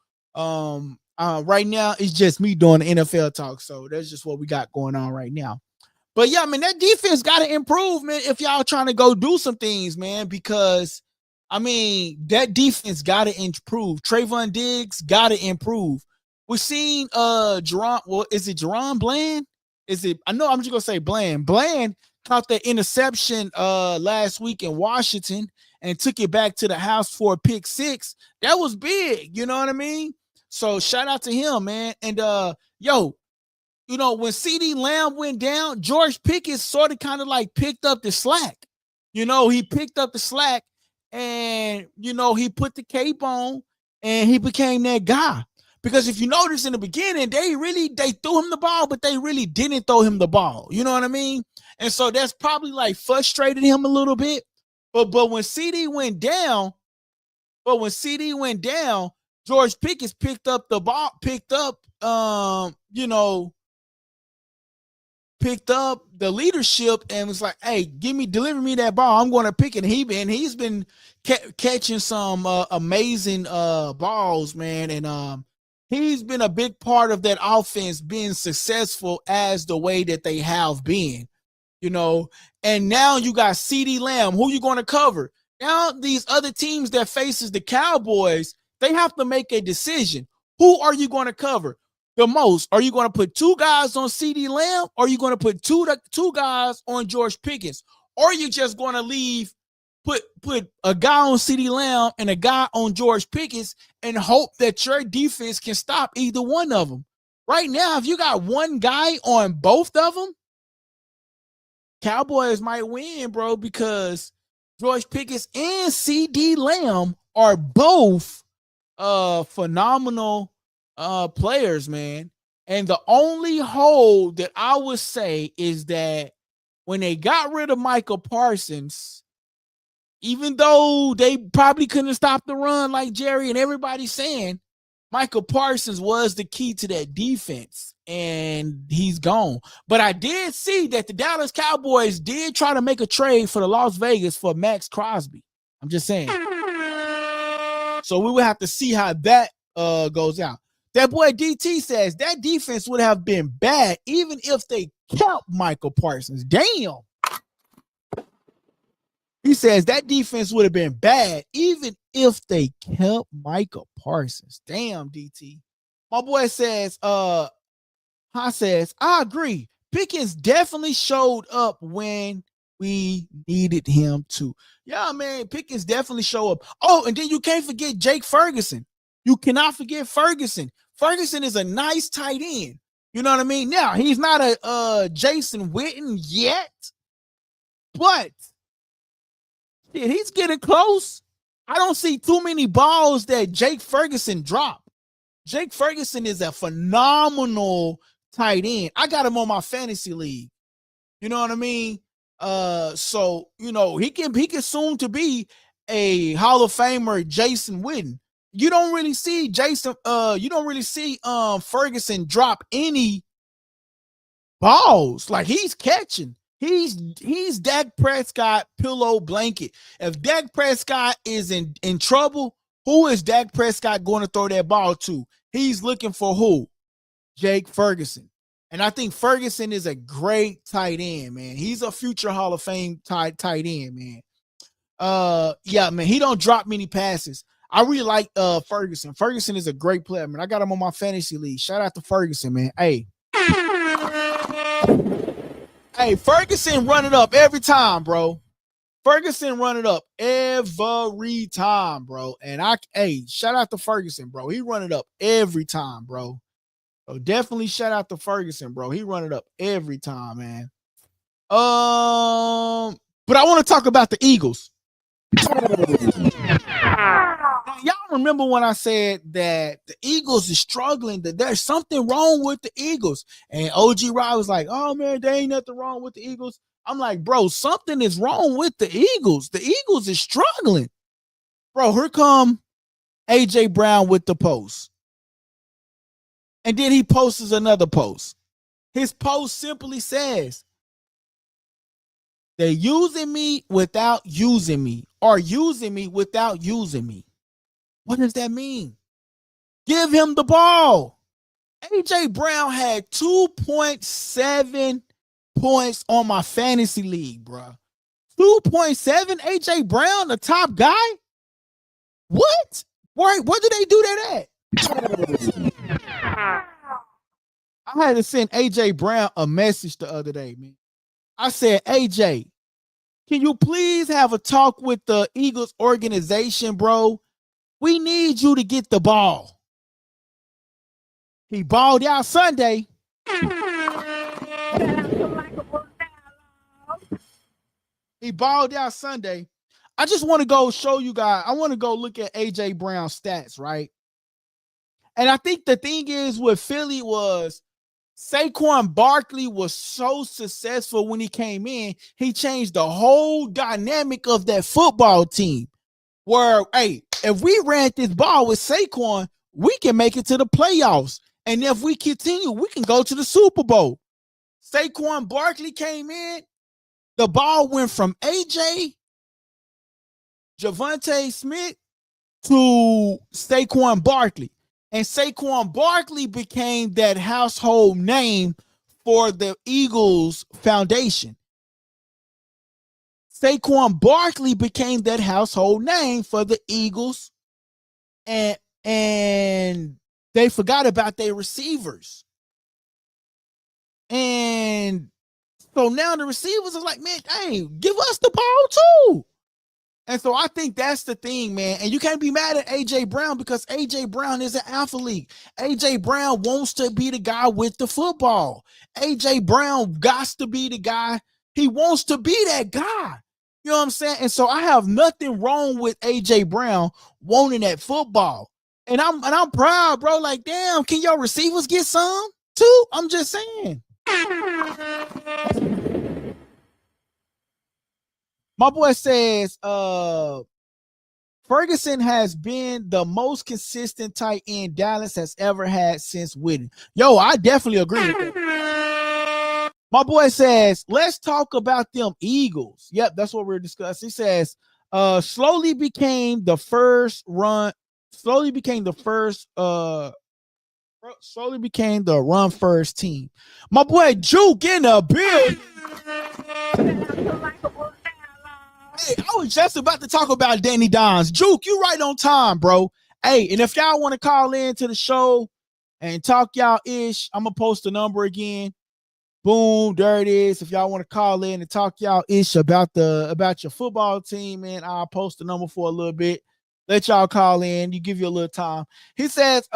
A: right now it's just me doing the NFL talk. So that's just what we got going on right now. But yeah, man, that defense got to improve, man, if y'all trying to go do some things, man, because I mean, that defense got to improve. Trayvon Diggs got to improve. We're seeing Jerron, well, is it Jerron Bland? I know I'm just gonna say Bland. Bland caught that interception last week in Washington and took it back to the house for a pick six. That was big, you know what I mean? So shout out to him, man. And when CD Lamb went down, George Pickens sort of kind of like picked up the slack. He picked up the slack and, he put the cape on and he became that guy. Because if you notice in the beginning, they threw him the ball, but they really didn't throw him the ball. You know what I mean? And so that's probably like frustrated him a little bit. But when CD went down, George Pickens picked up the ball, picked up the leadership and was like, hey, deliver me that ball. I'm going to pick it. He's been catching some amazing balls, man. And he's been a big part of that offense being successful as the way that they have been, and now you got CD Lamb. Who you going to cover? Now these other teams that faces the Cowboys, they have to make a decision. Who are you going to cover the most? Are you going to put two guys on CD Lamb, or are you going to put two guys on George Pickens? Or are you just going to put a guy on CD Lamb and a guy on George Pickens and hope that your defense can stop either one of them? Right now, if you got one guy on both of them, Cowboys might win, bro, because George Pickens and CD Lamb are both phenomenal players, man. And the only hole that I would say is that when they got rid of Michael Parsons, even though they probably couldn't stop the run like Jerry and everybody's saying, Michael Parsons was the key to that defense, and he's gone. But I did see that the Dallas Cowboys did try to make a trade for the Las Vegas for Max Crosby. I'm just saying. So we will have to see how that goes out. That boy DT says that defense would have been bad even if they kept Michael Parsons. Damn. He says that defense would have been bad even if they kept Michael Parsons. Damn, DT. My boy says, I agree. Pickens definitely showed up when we needed him to. Yeah, man, Pickens definitely showed up. Oh, and then you can't forget Jake Ferguson. You cannot forget Ferguson. Ferguson is a nice tight end. You know what I mean? Now, he's not a Jason Witten yet, but he's getting close. I don't see too many balls that Jake Ferguson dropped. Jake Ferguson is a phenomenal tight end. I got him on my fantasy league. You know what I mean? So you know he can soon to be a Hall of Famer, Jason Witten. You don't really see Ferguson drop any balls. Like he's catching. He's Dak Prescott pillow blanket. If Dak Prescott is in trouble, who is Dak Prescott going to throw that ball to? He's looking for who? Jake Ferguson. And I think Ferguson is a great tight end, man. He's a future Hall of Fame tight end, man. Yeah, man, he don't drop many passes. I really like Ferguson. Ferguson is a great player, man. I got him on my fantasy league. Shout out to Ferguson, man. Hey, Ferguson run it up every time, bro. Ferguson run it up every time, bro. And shout out to Ferguson, bro. He run it up every time, bro. So definitely shout out to Ferguson, bro. He run it up every time, man. But I want to talk about the Eagles. Now, y'all remember when I said that the Eagles is struggling, that there's something wrong with the Eagles. And OG Rod was like, oh, man, there ain't nothing wrong with the Eagles. I'm like, bro, something is wrong with the Eagles. The Eagles is struggling. Bro, here come A.J. Brown with the post. And then he posts another post. His post simply says, they're using me without using me, or using me without using me. What does that mean? Give him the ball. A.J. Brown had 2.7 points on my fantasy league, bro. 2.7, A.J. Brown, the top guy? What? Where did they do that at? I had to send A.J. Brown a message the other day, man. I said, A.J., can you please have a talk with the Eagles organization, bro? We need you to get the ball. He balled out Sunday. He balled out Sunday. I just want to go show you guys. I want to go look at A.J. Brown's stats, right? And I think the thing is with Philly was Saquon Barkley was so successful when he came in. He changed the whole dynamic of that football team. Where, hey, if we ran this ball with Saquon, we can make it to the playoffs. And if we continue, we can go to the Super Bowl. Saquon Barkley came in. The ball went from A.J., Javonte Smith to Saquon Barkley. And Saquon Barkley became that household name for the Eagles Foundation. Saquon Barkley became that household name for the Eagles, and they forgot about their receivers. And so now the receivers are like, man, hey, give us the ball too. And so I think that's the thing, man. And you can't be mad at A.J. Brown because A.J. Brown is an athlete. A.J. Brown wants to be the guy with the football. A.J. Brown got to be the guy. He wants to be that guy. You know what I'm saying? And so I have nothing wrong with A.J. Brown wanting that football. And I'm proud, bro. Like, damn, can your receivers get some too? I'm just saying. My boy says, Ferguson has been the most consistent tight end Dallas has ever had since Witten. Yo, I definitely agree with that. My boy says, let's talk about them Eagles. Yep, that's what we're discussing. He says, slowly became the first slowly became the run first team. My boy Juke in the building. Hey, I was just about to talk about Danny Dimes. Juke, you right on time, bro. Hey, and if y'all want to call in to the show and talk y'all ish, I'm gonna post the number again. Boom, there it is. If y'all want to call in and talk y'all ish about your football team, man, I'll post the number for a little bit. Let y'all call in. You give you a little time. He says,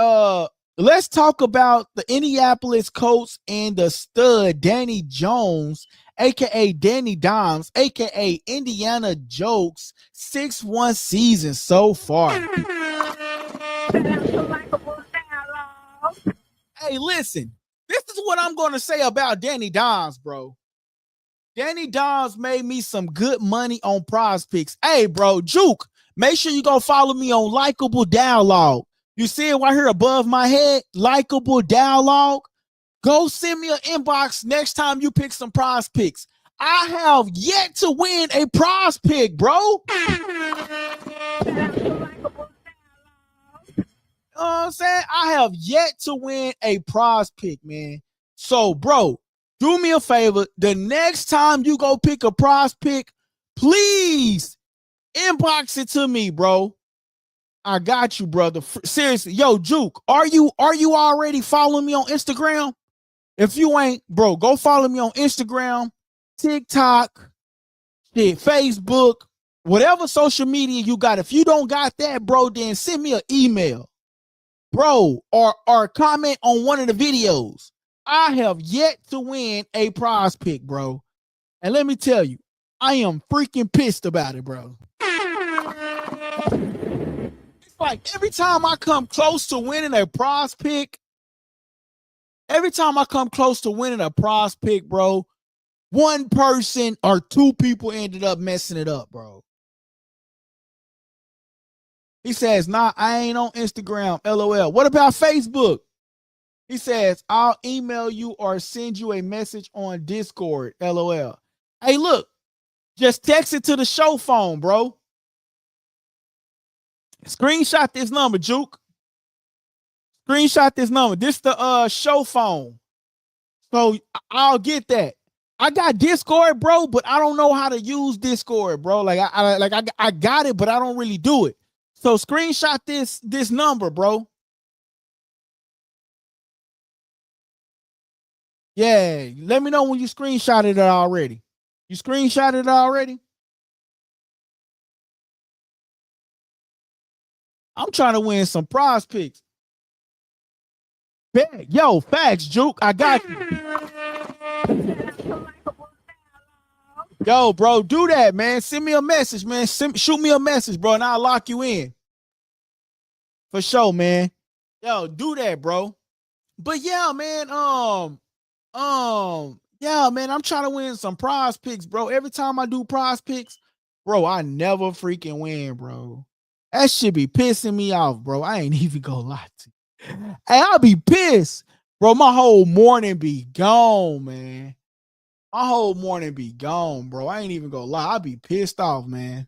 A: let's talk about the Indianapolis Colts and the stud Danny Jones, aka Danny Dimes, aka Indiana Jokes, 6-1 season so far. Hey, listen, this is what I'm going to say about Danny Dimes, bro. Danny Dimes made me some good money on Prize Picks. Hey, bro, Juke, make sure you go follow me on LikeableDialogue. You see it right here above my head, LikeableDialogue. Go send me an inbox next time you pick some Prize Picks. I have yet to win a Prize Pick, bro. You know what I'm saying? I have yet to win a Prize Pick, man. So, bro, do me a favor. The next time you go pick a Prize Pick, please inbox it to me, bro. I got you, brother. Seriously, yo, Juke, are you already following me on Instagram? If you ain't, bro, go follow me on Instagram, TikTok, Facebook, whatever social media you got. If you don't got that, bro, then send me an email, bro, or comment on one of the videos. I have yet to win a Prize Pick, bro. And let me tell you, I am freaking pissed about it, bro. It's like every time I come close to winning a Prize Pick, bro, one person or two people ended up messing it up, bro. He says, nah, I ain't on Instagram, LOL. What about Facebook? He says, I'll email you or send you a message on Discord, LOL. Hey, look, just text it to the show phone, bro. Screenshot this number, Juke. Screenshot this number. This the show phone. So I'll get that. I got Discord, bro, but I don't know how to use Discord, bro. Like I got it, but I don't really do it. So screenshot this number, bro. Yeah, let me know when you screenshotted it already. You screenshotted it already? I'm trying to win some Prize Picks. Yo, facts, Juke. I got you. Yo, bro, do that, man. Send me a message, man. Shoot me a message, bro, and I'll lock you in. For sure, man. Yo, do that, bro. But yeah, man, yeah, man, I'm trying to win some Prize Picks, bro. Every time I do Prize Picks, bro, I never freaking win, bro. That shit be pissing me off, bro. I ain't even gonna lie to you. Hey, I'll be pissed, bro. My whole morning be gone, man. My whole morning be gone, bro. I ain't even gonna lie. I'll be pissed off, man.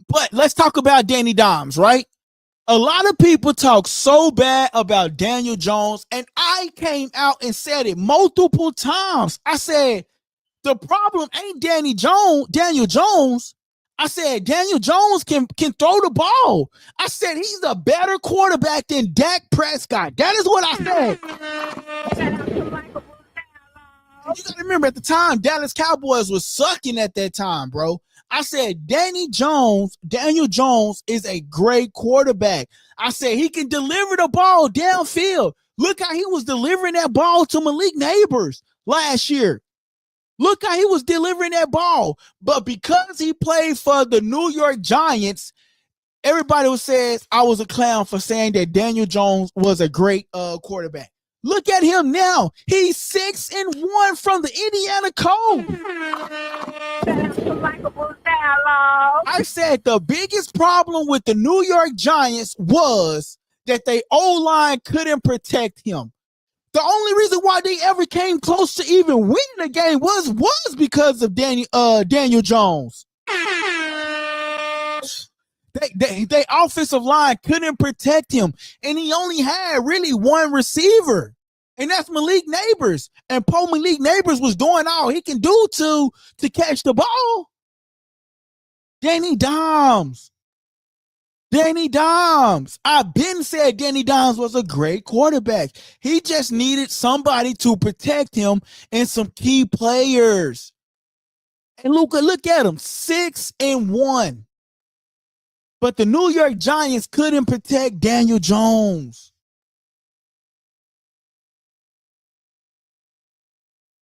A: But let's talk about Danny Dimes, right? A lot of people talk so bad about Daniel Jones, and I came out and said it multiple times. I said, the problem ain't Daniel Jones. I said, Daniel Jones can throw the ball. I said, he's a better quarterback than Dak Prescott. That is what I said. You got to remember, at the time, Dallas Cowboys was sucking at that time, bro. I said, Daniel Jones is a great quarterback. I said, he can deliver the ball downfield. Look how he was delivering that ball to Malik Neighbors last year. Look how he was delivering that ball. But because he played for the New York Giants, everybody says I was a clown for saying that Daniel Jones was a great quarterback. Look at him now. He's 6-1 from the Indiana Colts. I said the biggest problem with the New York Giants was that they O-line couldn't protect him. The only reason why they ever came close to even winning the game was because of Daniel Jones. They offensive line couldn't protect him, and he only had really one receiver, and that's Malik Neighbors. And Malik Neighbors was doing all he can do to catch the ball. Danny Dimes. I've been said Danny Dimes was a great quarterback. He just needed somebody to protect him and some key players. And look at him, 6-1. But the New York Giants couldn't protect Daniel Jones.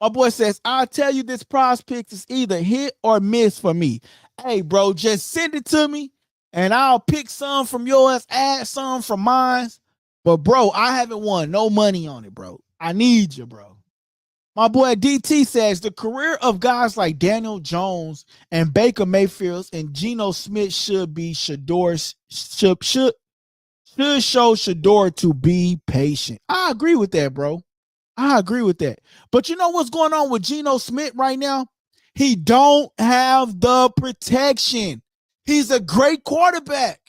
A: My boy says, I'll tell you this prospect is either hit or miss for me. Hey, bro, just send it to me, and I'll pick some from yours, add some from mine. But, bro, I haven't won no money on it, bro. I need you, bro. My boy DT says, the career of guys like Daniel Jones and Baker Mayfield and Geno Smith should show Shador to be patient. I agree with that, bro. I agree with that. But you know what's going on with Geno Smith right now? He don't have the protection. He's a great quarterback.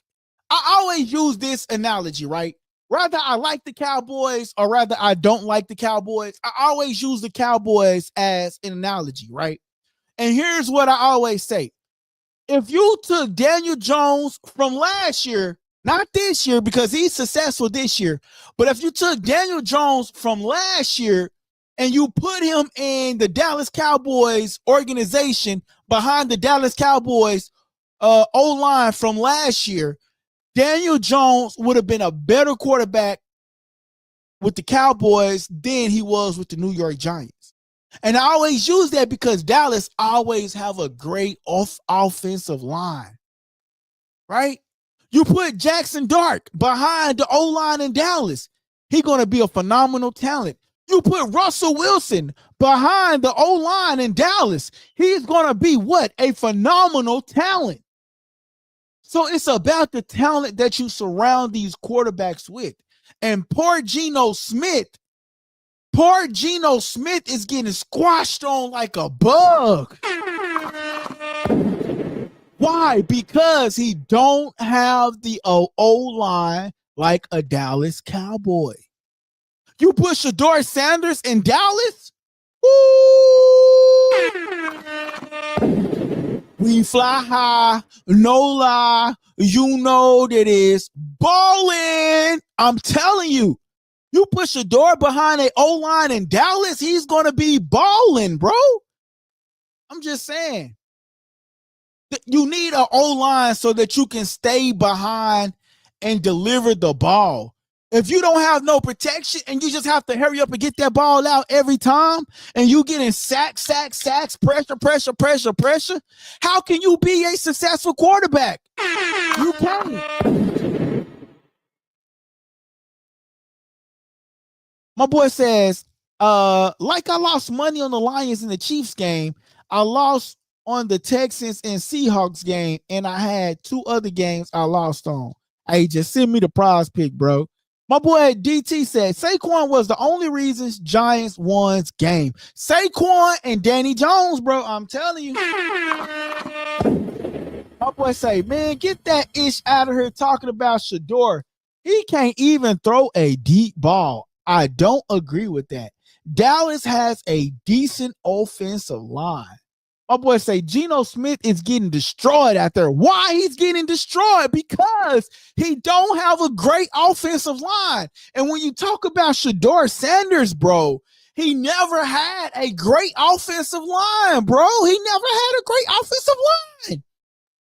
A: I always use this analogy, right? Rather I like the Cowboys or rather I don't like the Cowboys, I always use the Cowboys as an analogy, right? And here's what I always say. If you took Daniel Jones from last year, not this year because he's successful this year, but if you took Daniel Jones from last year and you put him in the Dallas Cowboys organization behind the Dallas Cowboys O-line from last year, Daniel Jones would have been a better quarterback with the Cowboys than he was with the New York Giants. And I always use that because Dallas always have a great offensive line, right? You put Jackson Dart behind the O-line in Dallas, he's going to be a phenomenal talent. You put Russell Wilson behind the O-line in Dallas, he's going to be what? A phenomenal talent. So it's about the talent that you surround these quarterbacks with. And poor Geno Smith is getting squashed on like a bug. Why? Because he don't have the O-line like a Dallas Cowboy. You put Shador Sanders in Dallas? Woo! We fly high, no lie. You know that is balling. I'm telling you. You put Shador behind an O-line in Dallas, he's going to be balling, bro. I'm just saying. You need an O-line so that you can stay behind and deliver the ball. If you don't have no protection and you just have to hurry up and get that ball out every time and you getting sacks, pressure, how can you be a successful quarterback? You can't. My boy says, like I lost money on the Lions in the Chiefs game, I lost on the Texans and Seahawks game, and I had two other games I lost on. Hey, just send me the prize pick, bro. My boy DT said Saquon was the only reason Giants won game. Saquon and Danny Jones, bro. I'm telling you. My boy say, man, get that ish out of here talking about Shador. He can't even throw a deep ball. I don't agree with that. Dallas has a decent offensive line. My boy say Geno Smith is getting destroyed out there. Why he's getting destroyed? Because he don't have a great offensive line. And when you talk about Shador Sanders, bro, he never had a great offensive line, bro. He never had a great offensive line.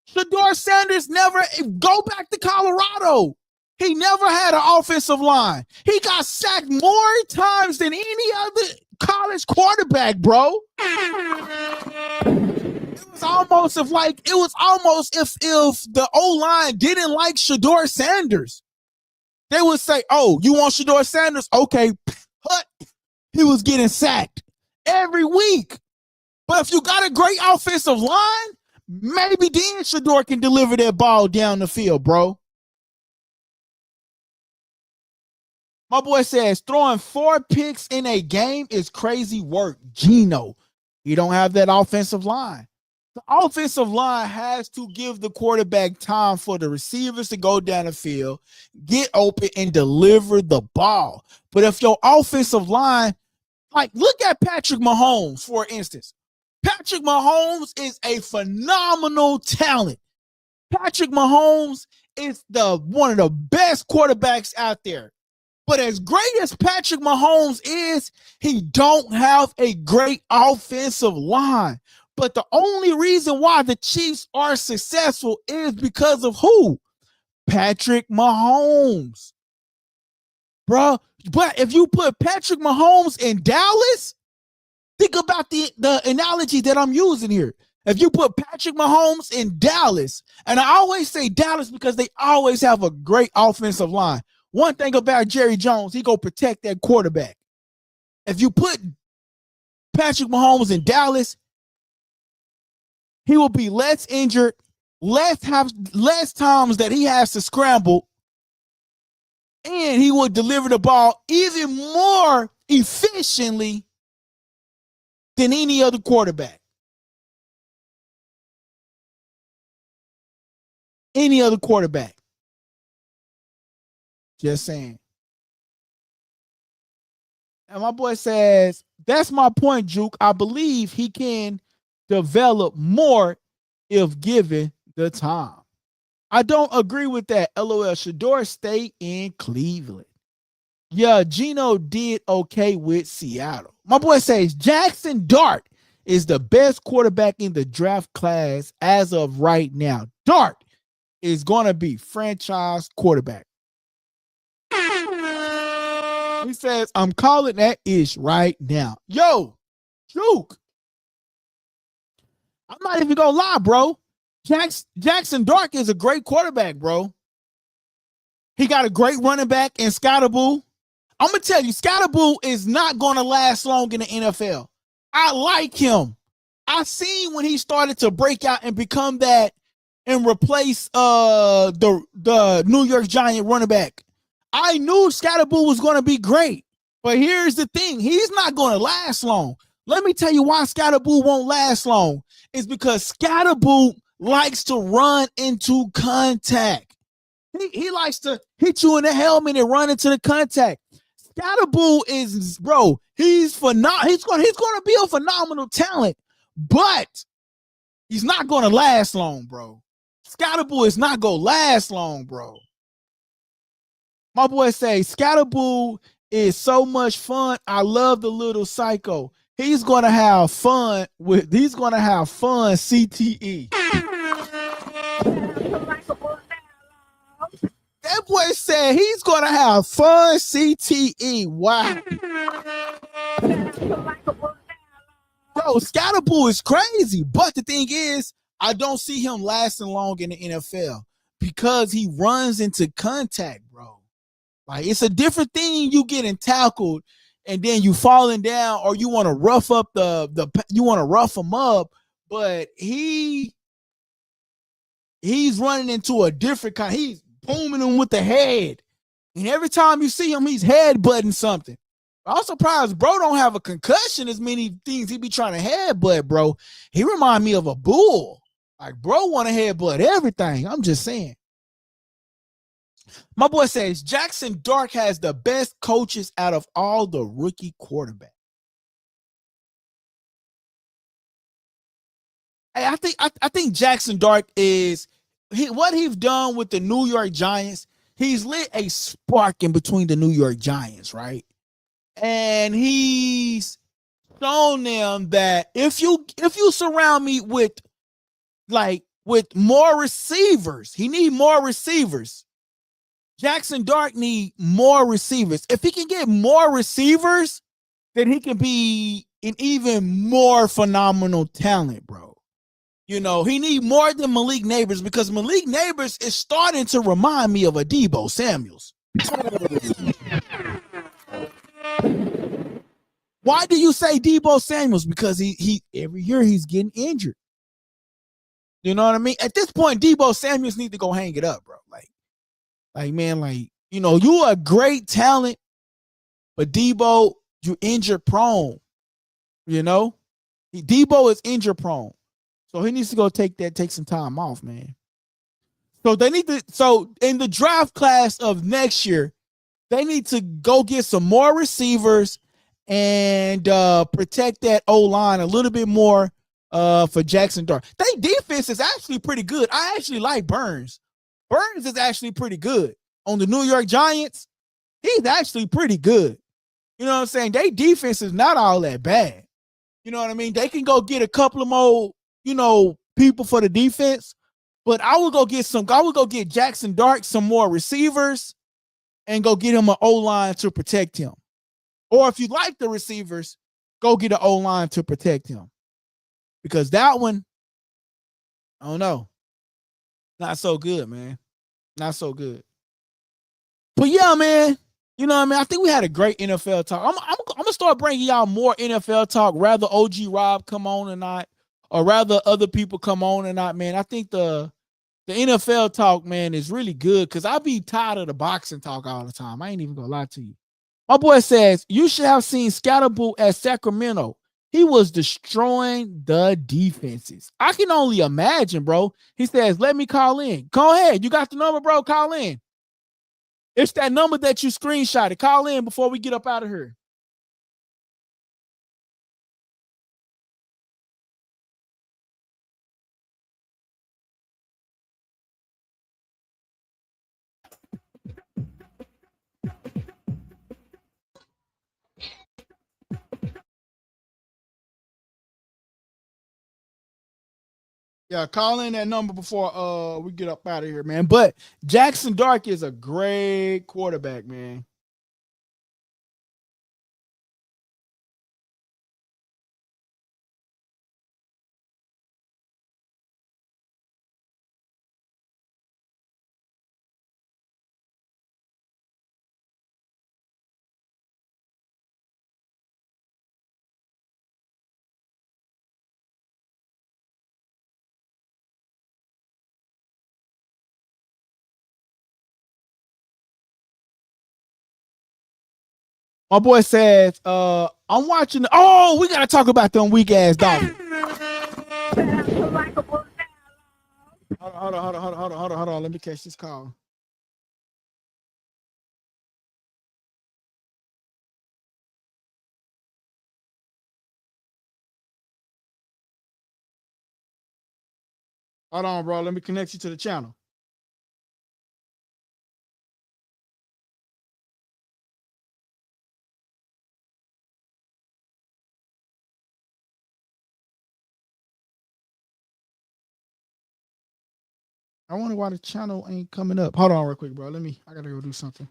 A: Shador Sanders never, go back to Colorado. He never had an offensive line. He got sacked more times than any other college quarterback, bro. It was almost if the O-line didn't like Shador Sanders. They would say, oh, you want Shador Sanders? Okay. He was getting sacked every week. But if you got a great offensive line, maybe then Shador can deliver that ball down the field, bro. My boy says throwing 4 picks in a game is crazy work. Geno, he don't have that offensive line. The offensive line has to give the quarterback time for the receivers to go down the field, get open, and deliver the ball. But if your offensive line, like look at Patrick Mahomes, for instance. Patrick Mahomes is a phenomenal talent. Patrick Mahomes is one of the best quarterbacks out there. But as great as Patrick Mahomes is, he don't have a great offensive line. But the only reason why the Chiefs are successful is because of who? Patrick Mahomes. Bro, but if you put Patrick Mahomes in Dallas, think about the analogy that I'm using here. If you put Patrick Mahomes in Dallas, and I always say Dallas because they always have a great offensive line. One thing about Jerry Jones, he go protect that quarterback. If you put Patrick Mahomes in Dallas, he will be less injured, less times that he has to scramble, and he will deliver the ball even more efficiently than any other quarterback. Any other quarterback. Just saying. And my boy says, that's my point, Juke. I believe he can develop more if given the time. I don't agree with that. LOL. Shador stay in Cleveland. Yeah, Geno did okay with Seattle. My boy says Jackson Dart is the best quarterback in the draft class as of right now. Dart is going to be franchise quarterback. He says, I'm calling that ish right now. Yo, Juke. I'm not even going to lie, bro. Jackson Dart is a great quarterback, bro. He got a great running back in Scottaboo. I'm going to tell you, Scottaboo is not going to last long in the NFL. I like him. I seen when he started to break out and become that and replace the New York Giant running back. I knew Scottaboo was going to be great. But here's the thing. He's not going to last long. Let me tell you why Scottaboo won't last long. It's because Scottaboo likes to run into contact. He likes to hit you in the helmet and run into the contact. Scottaboo is, bro, he's going to be a phenomenal talent, but he's not going to last long, bro. Scottaboo is not going to last long, bro. My boy say Scottaboo is so much fun. I love the little psycho. He's going to have fun CTE. That boy said he's going to have fun CTE. Wow. Bro, Scottaboo is crazy. But the thing is, I don't see him lasting long in the NFL because he runs into contact, bro. Like, it's a different thing you getting tackled and then you falling down, or you want to rough up you want to rough him up, but he's running into a different kind. He's booming him with the head. And every time you see him, he's headbutting something. I'm surprised bro don't have a concussion as many things he be trying to headbutt, bro. He remind me of a bull. Like, bro want to headbutt everything. I'm just saying. My boy says Jackson Dart has the best coaches out of all the rookie quarterbacks. Hey, I think Jackson Dart is what he's done with the New York Giants. He's lit a spark in between the New York Giants, right? And he's shown them that if you surround me with more receivers, he need more receivers. Jackson Dart need more receivers. If he can get more receivers, then he can be an even more phenomenal talent, bro. You know, he need more than Malik Neighbors, because Malik Neighbors is starting to remind me of a Deebo Samuels. Why do you say Deebo Samuels? Because he every year he's getting injured. You know what I mean? At this point, Deebo Samuels need to go hang it up, bro. You are a great talent, but Deebo, you injured prone. You know? Deebo is injured prone. So he needs to go take some time off, man. So they need to. So in the draft class of next year, they need to go get some more receivers and protect that O-line a little bit more for Jackson Dart. Their defense is actually pretty good. I actually like Burns. Burns is actually pretty good. On the New York Giants, he's actually pretty good. You know what I'm saying? Their defense is not all that bad. You know what I mean? They can go get a couple of more, people for the defense. But I would go get Jackson Dart some more receivers and go get him an O-line to protect him. Or if you like the receivers, go get an O-line to protect him. Because that one, I don't know. Not so good, man. Not so good. But yeah, man. You know what I mean? I think we had a great NFL talk. I'm going to start bringing y'all more NFL talk, rather OG Rob come on or not, or rather other people come on or not, man. I think the NFL talk, man, is really good because I be tired of the boxing talk all the time. I ain't even going to lie to you. My boy says, you should have seen Scatterboo at Sacramento. He was destroying the defenses. I can only imagine, bro. He says, let me call in. Go ahead. You got the number, bro. Call in. It's that number that you screenshotted. Call in before we get up out of here. Yeah, call in that number before we get up out of here, man. But Jackson Dart is a great quarterback, man. My boy says, I'm watching. We got to talk about them weak ass Dolphins. Hold on. Let me catch this call. Hold on, bro. Let me connect you to the channel. I wonder why the channel ain't coming up. Hold on real quick, bro. I gotta go do something.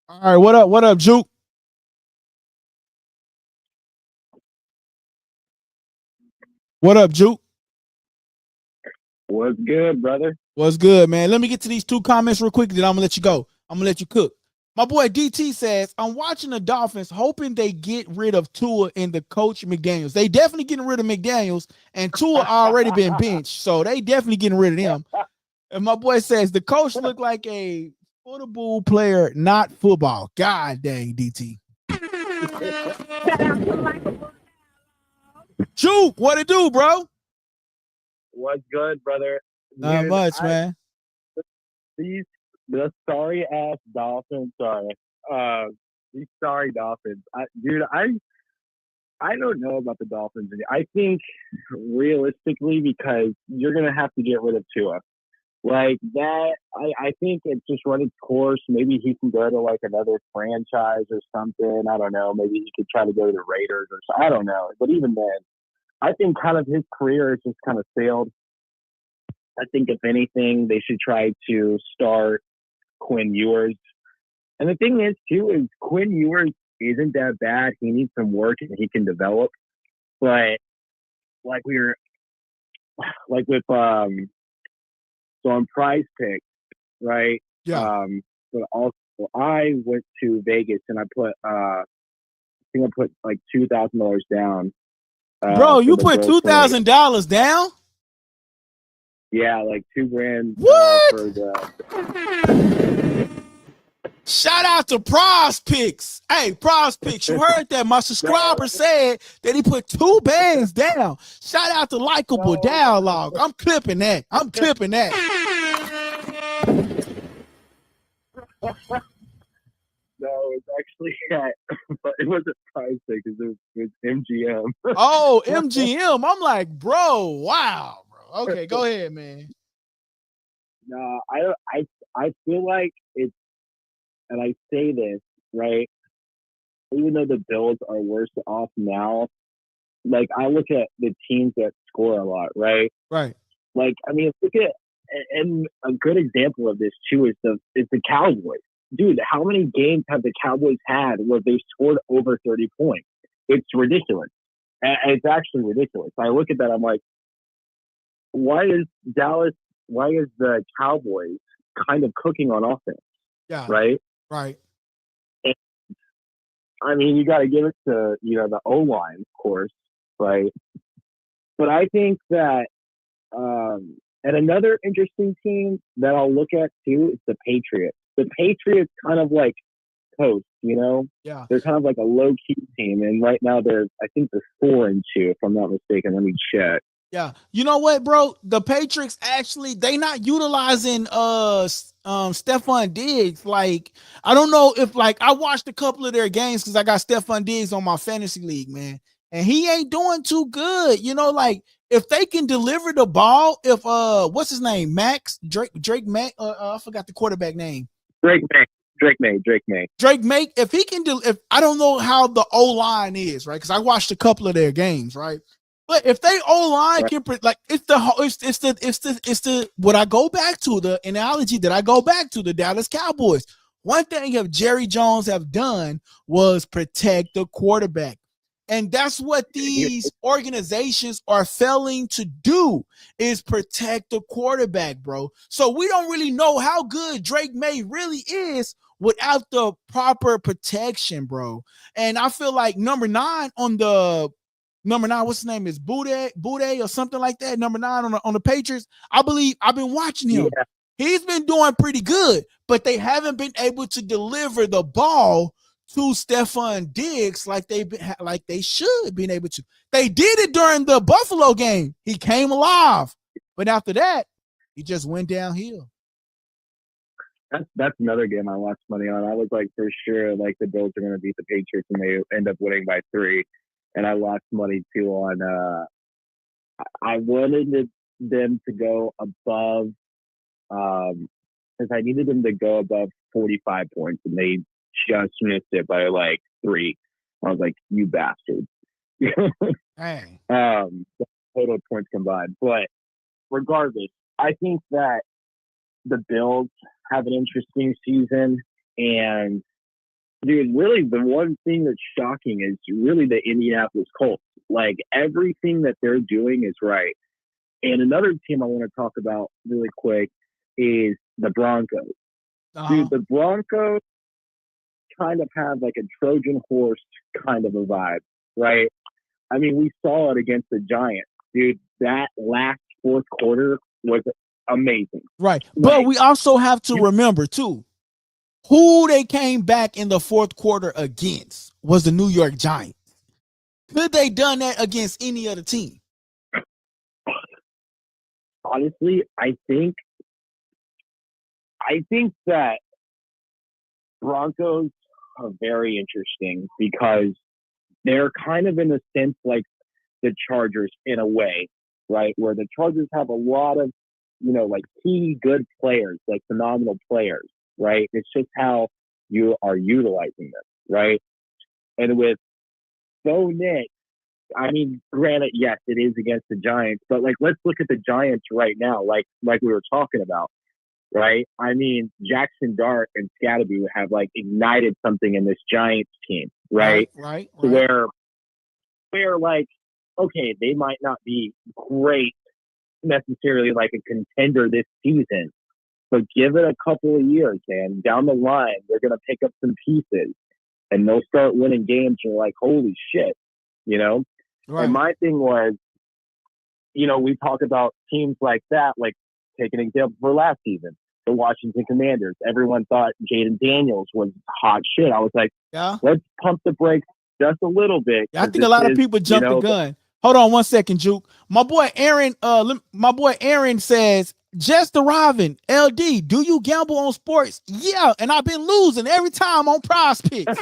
A: All right, what up, Juke? What up, Juke?
D: What's good, brother?
A: What's good, man? Let me get to these two comments real quick, then I'm gonna let you go. I'm gonna let you cook. My boy DT says, I'm watching the Dolphins, hoping they get rid of Tua and the coach McDaniels. They definitely getting rid of McDaniels, and Tua already been benched, so they definitely getting rid of him. And my boy says, the coach looked like a football player, not football. God dang, DT. Juke, what it do, bro?
D: What's good, brother?
A: Not much, man.
D: The sorry ass Dolphins these sorry Dolphins. I don't know about the Dolphins. I think realistically, because you're gonna have to get rid of Tua. Like that, I think it's just run its course. Maybe he can go to like another franchise or something. I don't know. Maybe he could try to go to the Raiders or so. I don't know. But even then, I think kind of his career has just kind of failed. I think if anything, they should try to start Quinn Ewers. And the thing is, too, is Quinn Ewers isn't that bad. He needs some work and he can develop. But like with so on Prize Pick, right?
A: Yeah.
D: But also I went to Vegas and I think I put like $2,000 down.
A: Bro, you put $2,000 down?
D: Yeah, like $2,000
A: What?
D: for the.
A: Shout out to Prize Picks. Hey, Prize Picks, you heard that? My subscriber said that he put 2 bands down. Shout out to Likeable Dialogue. I'm clipping that.
D: No, it's actually but it wasn't Prize Picks. It was MGM.
A: Oh, MGM. I'm like, bro, wow, bro. Okay, go ahead, man.
D: No, I feel like it's, and I say this, right? Even though the Bills are worse off now, like I look at the teams that score a lot, right?
A: Right.
D: Like, I mean, look at, and a good example of this too is the Cowboys. Dude, how many games have the Cowboys had where they scored over 30 points? It's ridiculous. And it's actually ridiculous. I look at that, I'm like, why is the Cowboys kind of cooking on offense?
A: Yeah.
D: Right?
A: Right.
D: And, I mean, you got to give it to, the O-line, of course, right? But I think that, and another interesting team that I'll look at too is the Patriots. The Patriots kind of like coast,
A: Yeah.
D: They're kind of like a low key team, and right now I think they're 4-2, if I'm not mistaken. Let me check.
A: Yeah. You know what, bro? The Patriots actually, they not utilizing Stephon Diggs. Like, I don't know if, like, I watched a couple of their games because I got Stephon Diggs on my fantasy league, man. And he ain't doing too good. Like, if they can deliver the ball, if what's his name? Drake Mack, I forgot the quarterback name.
D: Drake May.
A: If he can do, if I don't know how the O-line is, right? Because I watched a couple of their games, right? But if they O-line can, like, it's the what I go back to, the analogy that I go back to, the Dallas Cowboys. One thing if Jerry Jones have done was protect the quarterback. And that's what these organizations are failing to do, is protect the quarterback, bro. So we don't really know how good Drake May really is without the proper protection, bro. And I feel like number 9, what's his name, is Bude or something like that. Number 9 on the Patriots. I believe I've been watching him. Yeah. He's been doing pretty good, but they haven't been able to deliver the ball to Stephon Diggs like they should been able to. They did it during the Buffalo game. He came alive, but after that, he just went downhill.
D: That's another game I lost money on. I was like, for sure, like the Bills are going to beat the Patriots, and they end up winning by 3. And I lost money too on. I wanted them to go above, because I needed them to go above 45 points, and they just missed it by like 3. I was like, you bastards.
A: Dang.
D: Total points combined. But regardless, I think that the Bills have an interesting season, and dude, really the one thing that's shocking is really the Indianapolis Colts. Like, everything that they're doing is right. And another team I want to talk about really quick is the Broncos. Dude, the Broncos kind of have like a Trojan horse kind of a vibe, right? I mean, we saw it against the Giants. Dude, that last fourth quarter was amazing.
A: Right. But we also have to remember, too, who they came back in the fourth quarter against was the New York Giants. Could they done that against any other team?
D: Honestly, I think that Broncos are very interesting because they're kind of in a sense like the Chargers in a way, right? Where the Chargers have a lot of, like key good players, like phenomenal players, right? It's just how you are utilizing them, right? And with Bo Nix, I mean, granted, yes, it is against the Giants, but like, let's look at the Giants right now, like we were talking about, right? I mean, Jackson Dart and Scatterby have like ignited something in this Giants team, right?
A: Right.
D: Where like, okay, they might not be great necessarily like a contender this season, but give it a couple of years, man. Down the line, they're going to pick up some pieces and they'll start winning games. You're like, holy shit,
A: Right.
D: And my thing was, we talk about teams like that, like take an example for last season, the Washington Commanders. Everyone thought Jaden Daniels was hot shit. I was like, let's pump the brakes just a little bit.
A: Yeah, I think a lot of people jumped the gun. Hold on 1 second, Juke. My boy Aaron says, just arriving. LD, do you gamble on sports? Yeah, and I've been losing every time on Prize Picks.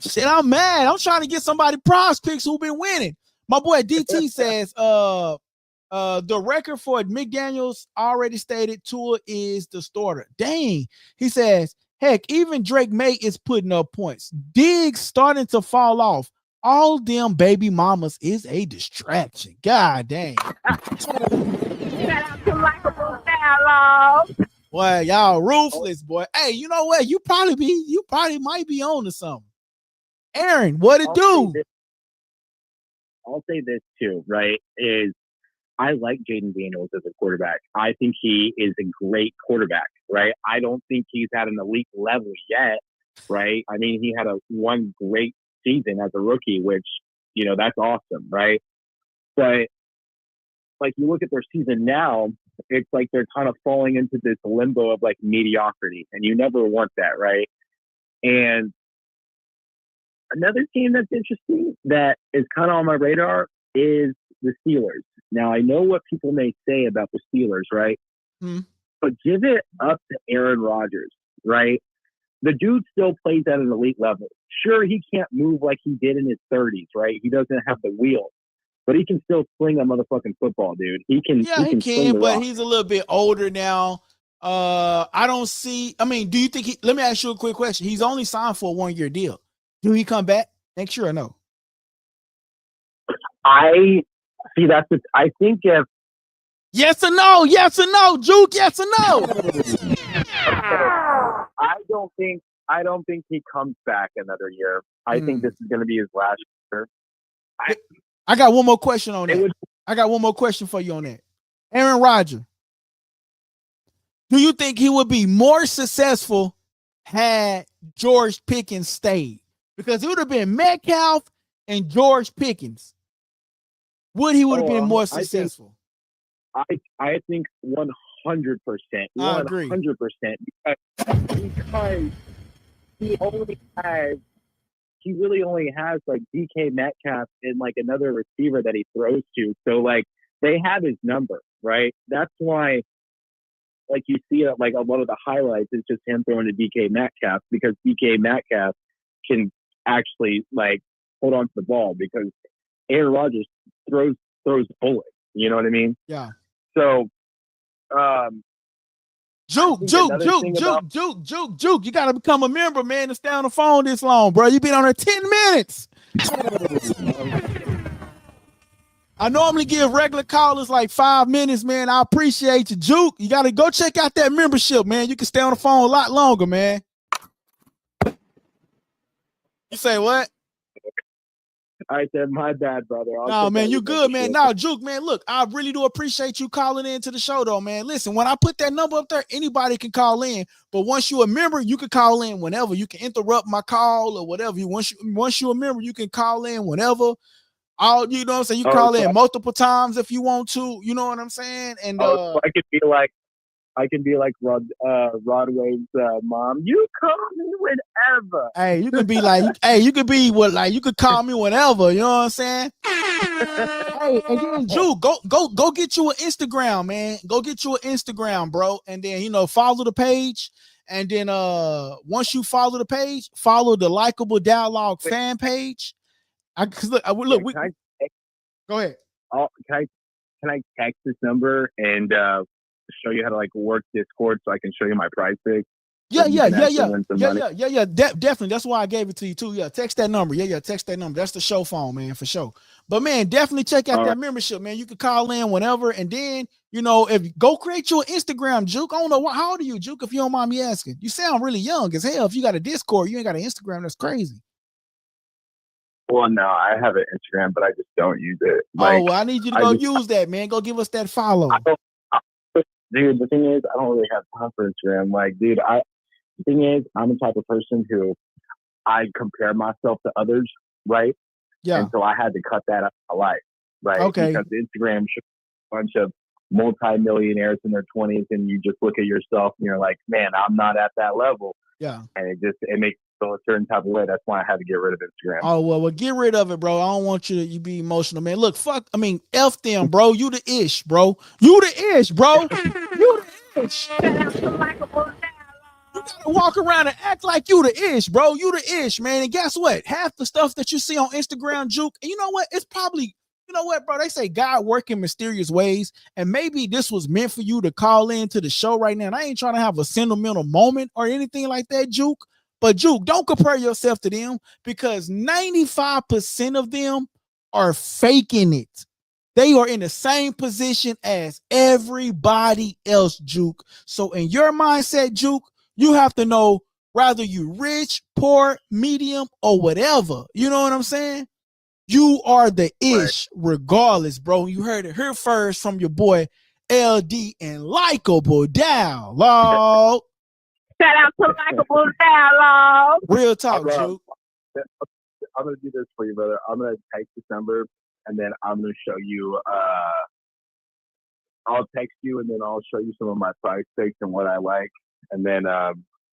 A: Shit, I'm mad. I'm trying to get somebody Prize Picks who've been winning. My boy DT says, the record for McDaniels already stated Tua is the starter. Dang. He says, heck, even Drake May is putting up points. Diggs starting to fall off. All them baby mamas is a distraction. God dang.
B: Shout out to LikeableDialogue.
A: Boy, y'all ruthless, boy. Hey, you know what? You probably might be on to something. Aaron, what it do?
D: I'll say this too, right? Is I like Jaden Daniels as a quarterback. I think he is a great quarterback, right? I don't think he's at an elite level yet, right? I mean, he had one great season as a rookie, which, that's awesome, right? But like you look at their season now, it's like they're kind of falling into this limbo of like mediocrity, and you never want that, right? And another team that's interesting that is kind of on my radar is the Steelers. Now, I know what people may say about the Steelers, right? But give it up to Aaron Rodgers, right? The dude still plays at an elite level. Sure, he can't move like he did in his 30s, right? He doesn't have the wheel, but he can still sling a motherfucking football, dude. He can.
A: Yeah, he can, but he's a little bit older now. I don't see. I mean, do you think let me ask you a quick question. He's only signed for a 1-year deal. Do he come back next year or no?
D: I see. I think if
A: yes or no, Juke, yes or no.
D: I don't think he comes back another year. I think this is going to be his last year.
A: I got one more question on that. I got one more question for you on that. Aaron Rodgers, do you think he would be more successful had George Pickens stayed? Because it would have been Metcalf and George Pickens. He would have been more successful?
D: I think 100%.
A: I agree.
D: 100%. Because he really only has like DK Metcalf and like another receiver that he throws to. So like they have his number, right? That's why like you see it like a lot of the highlights is just him throwing to DK Metcalf, because DK Metcalf can actually like hold on to the ball, because Aaron Rodgers throws bullets. You know what I mean?
A: Yeah.
D: So
A: Juke, you gotta become a member, man, to stay on the phone this long, bro. You've been on there 10 minutes. I normally give regular callers like 5 minutes, man. I appreciate you, Juke. You gotta go check out that membership, man. You can stay on the phone a lot longer, man. You say what?
D: I said, my bad, brother.
A: No, man, you good, man. No, Juke, man, look, I really do appreciate you calling in to the show, though, man. Listen, when I put that number up there, anybody can call in. But once you're a member, you can call in whenever. You can interrupt my call or whatever. Once you're a member, you can call in whenever. You know what I'm saying? You call in multiple times if you want to. You know what I'm saying? And
D: so I can be like Rodway's mom. You call me whenever.
A: Hey, you could be like, you could call me whenever. You know what I'm saying? Hey, and then Juke, go get you an Instagram, man. Go get you an Instagram, bro. And then follow the page. And then once you follow the page, follow the Likeable Dialogue fan page. Go ahead.
D: Can I text this number and show you how to like work Discord so I can show you my prize pick?
A: Yeah. Definitely. That's why I gave it to you too. Yeah, text that number. Yeah, text that number. That's the show phone, man, for sure. But man, definitely check out that membership, man. You can call in whenever, and then if you go create your Instagram, Juke. I don't know how old are you, Juke, if you don't mind me asking. You sound really young as hell. If you got a Discord, you ain't got an Instagram. That's crazy.
D: Well, no, I have an Instagram, but I just don't use it.
A: I need you to go use that, man. Go give us that follow.
D: Dude, the thing is, I don't really have time for Instagram. Like, dude, the thing is, I'm the type of person who I compare myself to others, right?
A: Yeah.
D: And so I had to cut that out of my life, right?
A: Okay.
D: Because Instagram shows a bunch of multi-millionaires in their 20s, and you just look at yourself and you're like, man, I'm not at that level.
A: Yeah.
D: And it makes you feel a certain type of way. That's why I had to get rid of Instagram.
A: Oh, well, get rid of it, bro. I don't want you be emotional, man. Look, F them, bro. You the ish, bro. You the ish, bro. You the ish. You gotta walk around and act like you the ish, bro. You the ish, man. And guess what? Half the stuff that you see on Instagram, Juke, and you know what? It's probably, you know what, bro? They say God work in mysterious ways, and maybe this was meant for you to call into the show right now. And I ain't trying to have a sentimental moment or anything like that, Juke. But Juke, don't compare yourself to them, because 95% of them are faking it. They are in the same position as everybody else, Juke. So in your mindset, Juke, you have to know whether you rich, poor, medium, or whatever. You know what I'm saying? You are the ish regardless, bro. You heard it here first from your boy LD and LikeableDialogue.
B: Shout out to LikeableDialogue.
A: Real talk, Juke.
D: I'm going to do this for you, brother. I'm going to text this number, and then I'm going to show you. I'll text you, and then I'll show you some of my price picks and what I like. And then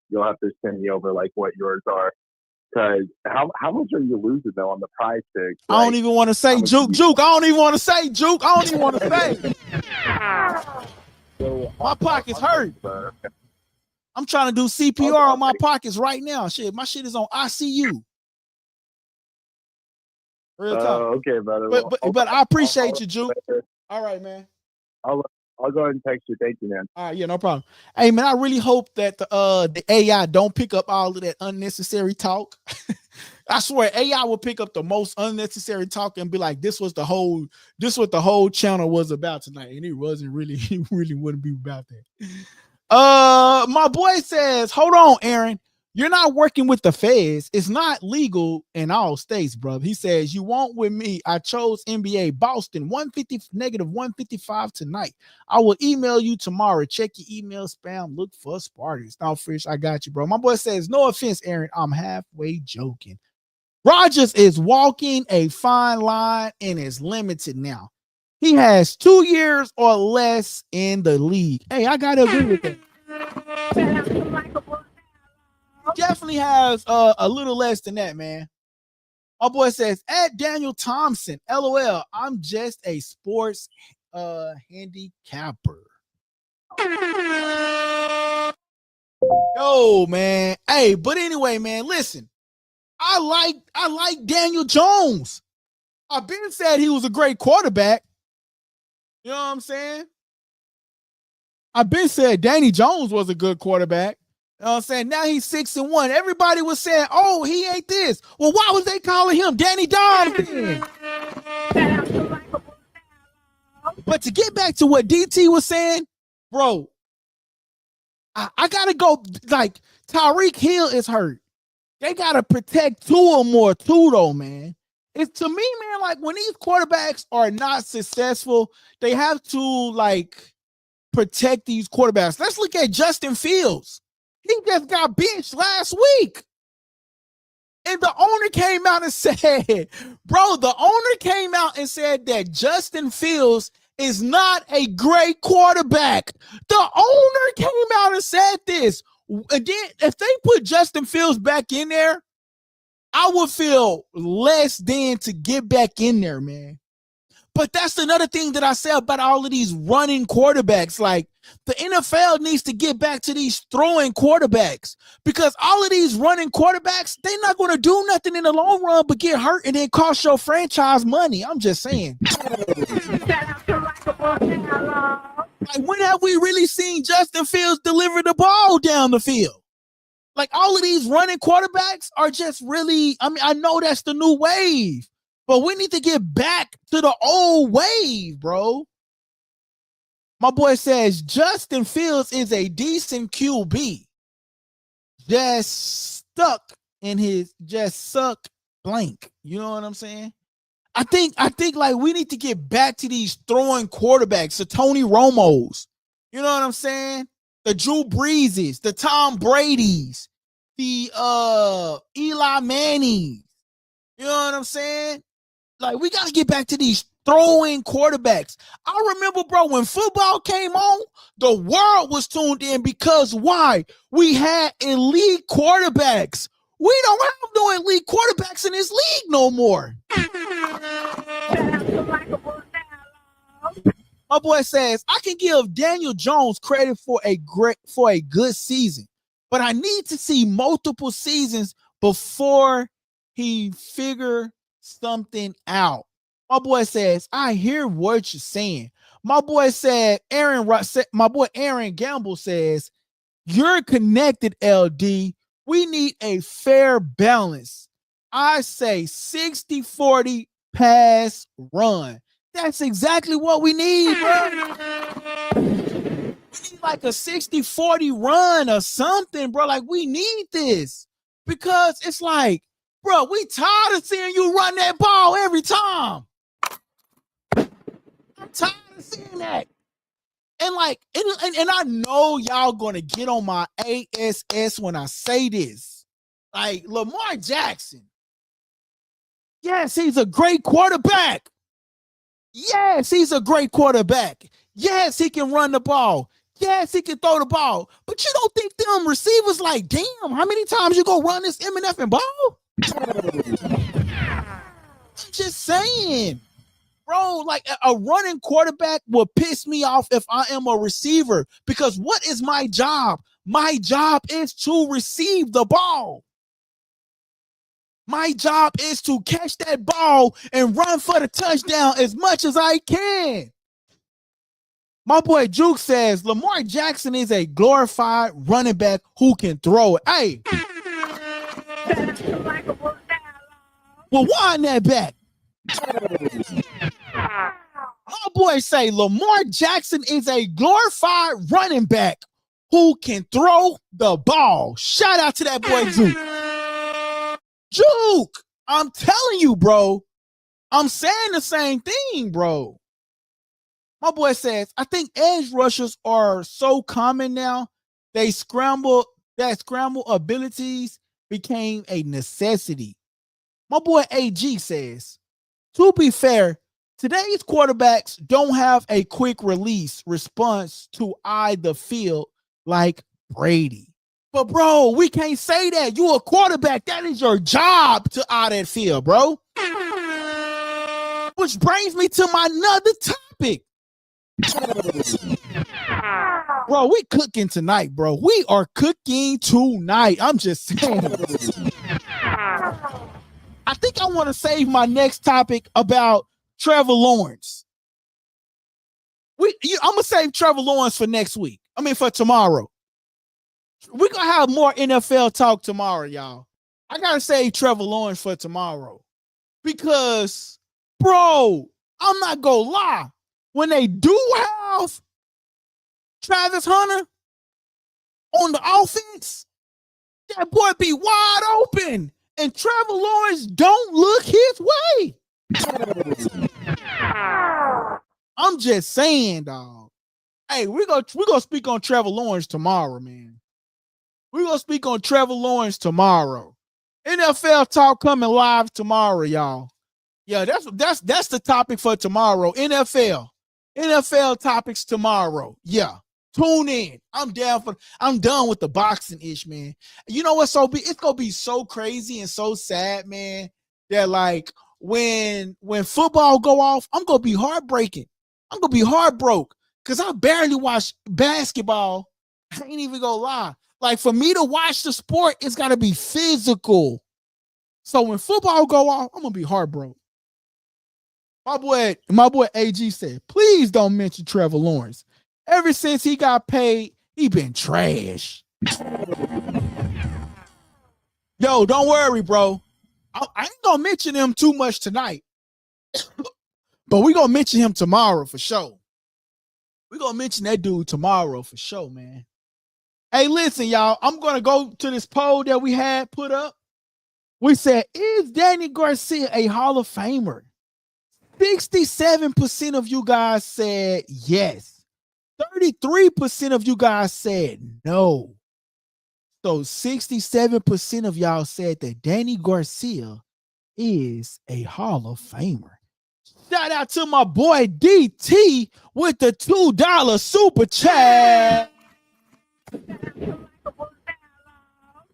D: you'll have to send me over like what yours are. Because how much are you losing though on the prize picks? Like,
A: I don't even want to say Juke. I don't even want to say Juke. I don't even want to say.
D: So,
A: my pockets hurt. I'm trying to do CPR on my pockets right now. Shit, my shit is on ICU. Real talk.
D: Okay, brother.
A: But I appreciate you, Juke. All right, man.
D: I'll go ahead and text you. Thank you, man.
A: All right, yeah, no problem. Hey, man, I really hope that the AI don't pick up all of that unnecessary talk. I swear, AI will pick up the most unnecessary talk and be like, this what the whole channel was about tonight. And it wasn't really, it really wouldn't be about that. My boy says, hold on, Aaron. You're not working with the feds. It's not legal in all states, bro. He says, you won't with me. I chose NBA Boston -155 tonight. I will email you tomorrow. Check your email spam. Look for Spartans. Now, Fish, I got you, bro. My boy says, no offense, Aaron. I'm halfway joking. Rodgers is walking a fine line and is limited now. He has 2 years or less in the league. Hey, I got to agree with that. Definitely has a little less than that, man. My boy says, at Daniel Thompson, LOL, I'm just a sports handicapper. Yo, man. Hey, but anyway, man, listen. I like Daniel Jones. I've been said he was a great quarterback. You know what I'm saying? I've been said Danny Jones was a good quarterback. You know what I'm saying? Now he's 6-1. Everybody was saying, oh, he ain't this. Well, why was they calling him Danny Donovan? But to get back to what DT was saying, bro, I got to go, like, Tyreek Hill is hurt. They got to protect two or more, too, though, man. It's, to me, man, like, when these quarterbacks are not successful, they have to, like, protect these quarterbacks. Let's look at Justin Fields. He just got benched last week. And the owner came out and said, bro, the owner came out and said that Justin Fields is not a great quarterback. The owner came out and said this. Again, if they put Justin Fields back in there, I would feel less than to get back in there, man. But that's another thing that I say about all of these running quarterbacks. Like, the NFL needs to get back to these throwing quarterbacks, because all of these running quarterbacks, they're not going to do nothing in the long run but get hurt and then cost your franchise money. I'm just saying. Like, when have we really seen Justin Fields deliver the ball down the field? Like, all of these running quarterbacks are just really, I mean, I know that's the new wave, but we need to get back to the old wave, bro. My boy says Justin Fields is a decent QB. Just suck blank. You know what I'm saying? I think like we need to get back to these throwing quarterbacks, the Tony Romos. You know what I'm saying? The Drew Breeses, the Tom Brady's, the Eli Mannings. You know what I'm saying? Like, we got to get back to these throwing quarterbacks. I remember, bro, when football came on, the world was tuned in because why? We had elite quarterbacks. We don't have no elite quarterbacks in this league no more. My boy says, I can give Daniel Jones credit for a good season, but I need to see multiple seasons before he figure something out. My boy says, I hear what you're saying. My boy said, my boy Aaron Gamble says, you're connected, LD. We need a fair balance. I say 60-40 pass run. That's exactly what we need, bro. We need like a 60-40 run or something, bro. Like, we need this because it's like, bro, we tired of seeing you run that ball every time. I'm tired of seeing that. And like, and I know y'all gonna get on my ass when I say this. Like, Lamar Jackson. Yes, he's a great quarterback. Yes, he's a great quarterback. Yes, he can run the ball. Yes, he can throw the ball. But you don't think them receivers like, damn, how many times you go run this M&F and ball? I'm just saying. Bro, like a running quarterback will piss me off if I am a receiver because what is my job? My job is to receive the ball. My job is to catch that ball and run for the touchdown as much as I can. My boy Juke says Lamar Jackson is a glorified running back who can throw it. Hey. Well, wind that back. My boy say Lamar Jackson is a glorified running back who can throw the ball. Shout out to that boy Juke. Juke, I'm telling you, bro. I'm saying the same thing, bro. My boy says, I think edge rushers are so common now. Scramble abilities became a necessity. My boy AG says, to be fair, today's quarterbacks don't have a quick release response to eye the field like Brady. But, bro, we can't say that. You a quarterback. That is your job to eye that field, bro. Which brings me to my another topic. Bro, we cooking tonight, bro. We are cooking tonight. I'm just saying. I think I want to save my next topic about Trevor Lawrence. I'm going to save Trevor Lawrence for next week. For tomorrow. We're going to have more NFL talk tomorrow, y'all. I got to save Trevor Lawrence for tomorrow. Because, bro, I'm not going to lie. When they do have Travis Hunter on the offense, that boy be wide open. And Trevor Lawrence don't look his way. I'm just saying, dog. Hey, we're gonna speak on Trevor Lawrence tomorrow, man. We're gonna speak on Trevor Lawrence tomorrow. NFL talk coming live tomorrow, y'all. Yeah, that's the topic for tomorrow. NFL topics tomorrow. Yeah. Tune in. I'm done with the boxing ish, man. You know what's it's gonna be so crazy and so sad, man, that like when football go off, I'm gonna be heartbroken. I'm gonna be heartbroken because I barely watch basketball. I ain't even gonna lie. Like, for me to watch the sport, it's gotta be physical. So when football go off, I'm gonna be heartbroken. My boy AG said, please don't mention Trevor Lawrence. Ever since he got paid, he been trash. Yo, don't worry, bro. I ain't gonna mention him too much tonight. But we gonna mention him tomorrow for sure. We gonna mention that dude tomorrow for sure, man. Hey, listen, y'all. I'm gonna go to this poll that we had put up. We said, is Danny Garcia a Hall of Famer? 67% of you guys said yes. 33% of you guys said no. So 67% of y'all said that Danny Garcia is a Hall of Famer. Shout out to my boy DT with the $2 super chat.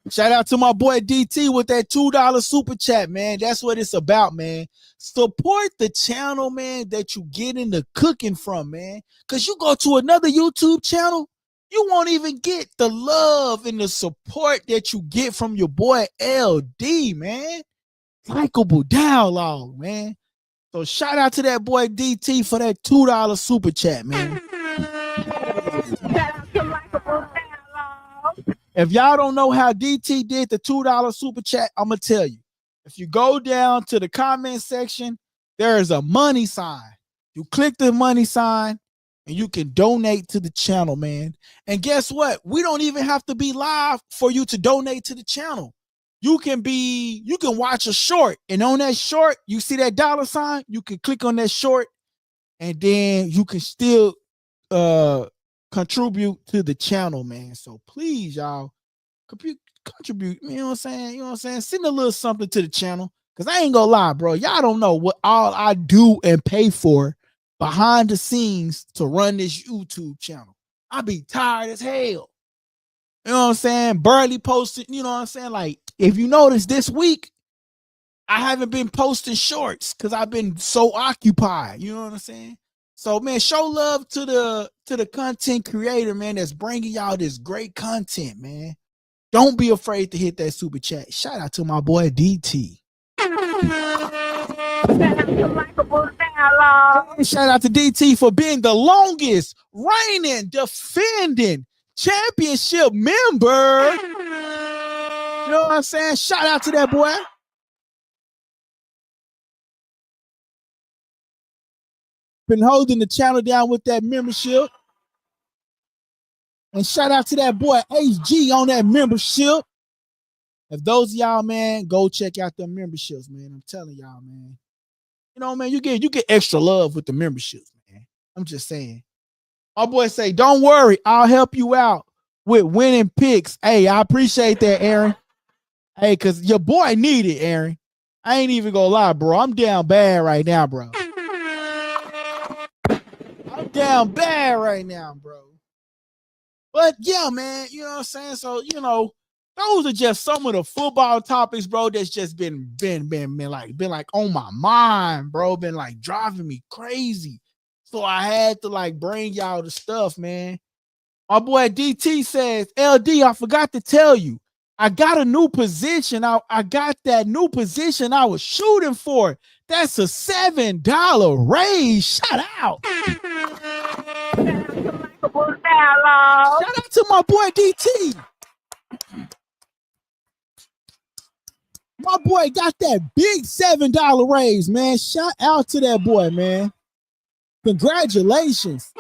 A: Shout out to my boy DT with that $2 super chat, man. That's what it's about, man. Support the channel, man, that you get into cooking from, man. Because you go to another YouTube channel, you won't even get the love and the support that you get from your boy LD, man. Likeable Dialogue, man. So shout out to that boy DT for that $2 super chat, man. If y'all don't know how DT did the $2 super chat, I'm going to tell you. If you go down to the comment section, there is a money sign. You click the money sign and you can donate to the channel, man. And guess what? We don't even have to be live for you to donate to the channel. You can watch a short, and on that short, you see that dollar sign, you can click on that short, and then you can still contribute to the channel, man. So please, y'all, contribute. You know what I'm saying? You know what I'm saying? Send a little something to the channel. Cause I ain't gonna lie, bro. Y'all don't know what all I do and pay for behind the scenes to run this YouTube channel. I be tired as hell. You know what I'm saying? Barely posting, you know what I'm saying? Like, if you notice this week, I haven't been posting shorts because I've been so occupied. You know what I'm saying? So, man, show love to the content creator, man, that's bringing y'all this great content, man. Don't be afraid to hit that super chat. Shout out to my boy DT. Shout out to DT for being the longest reigning, defending championship member. You know what I'm saying? Shout out to that boy. Been holding the channel down with that membership. And shout out to that boy HG on that membership. If those of y'all, man, go check out the memberships, man. I'm telling y'all, man. You know, man, you get extra love with the memberships, man. I'm just saying. My boy say, don't worry, I'll help you out with winning picks. Hey, I appreciate that, Aaron. Hey, because your boy need it, Aaron. I ain't even gonna lie, bro. I'm down bad right now, bro. I'm down bad right now, bro. But yeah, man, you know what I'm saying? So, you know, those are just some of the football topics, bro, that's just been like on my mind, bro. Been like driving me crazy. So I had to like bring y'all the stuff, man. My boy DT says, LD, I forgot to tell you. I got a new position. I got that new position I was shooting for. That's a $7 raise. Shout out. Shout out to my boy DT. My boy got that big $7 raise, man. Shout out to that boy, man. Congratulations.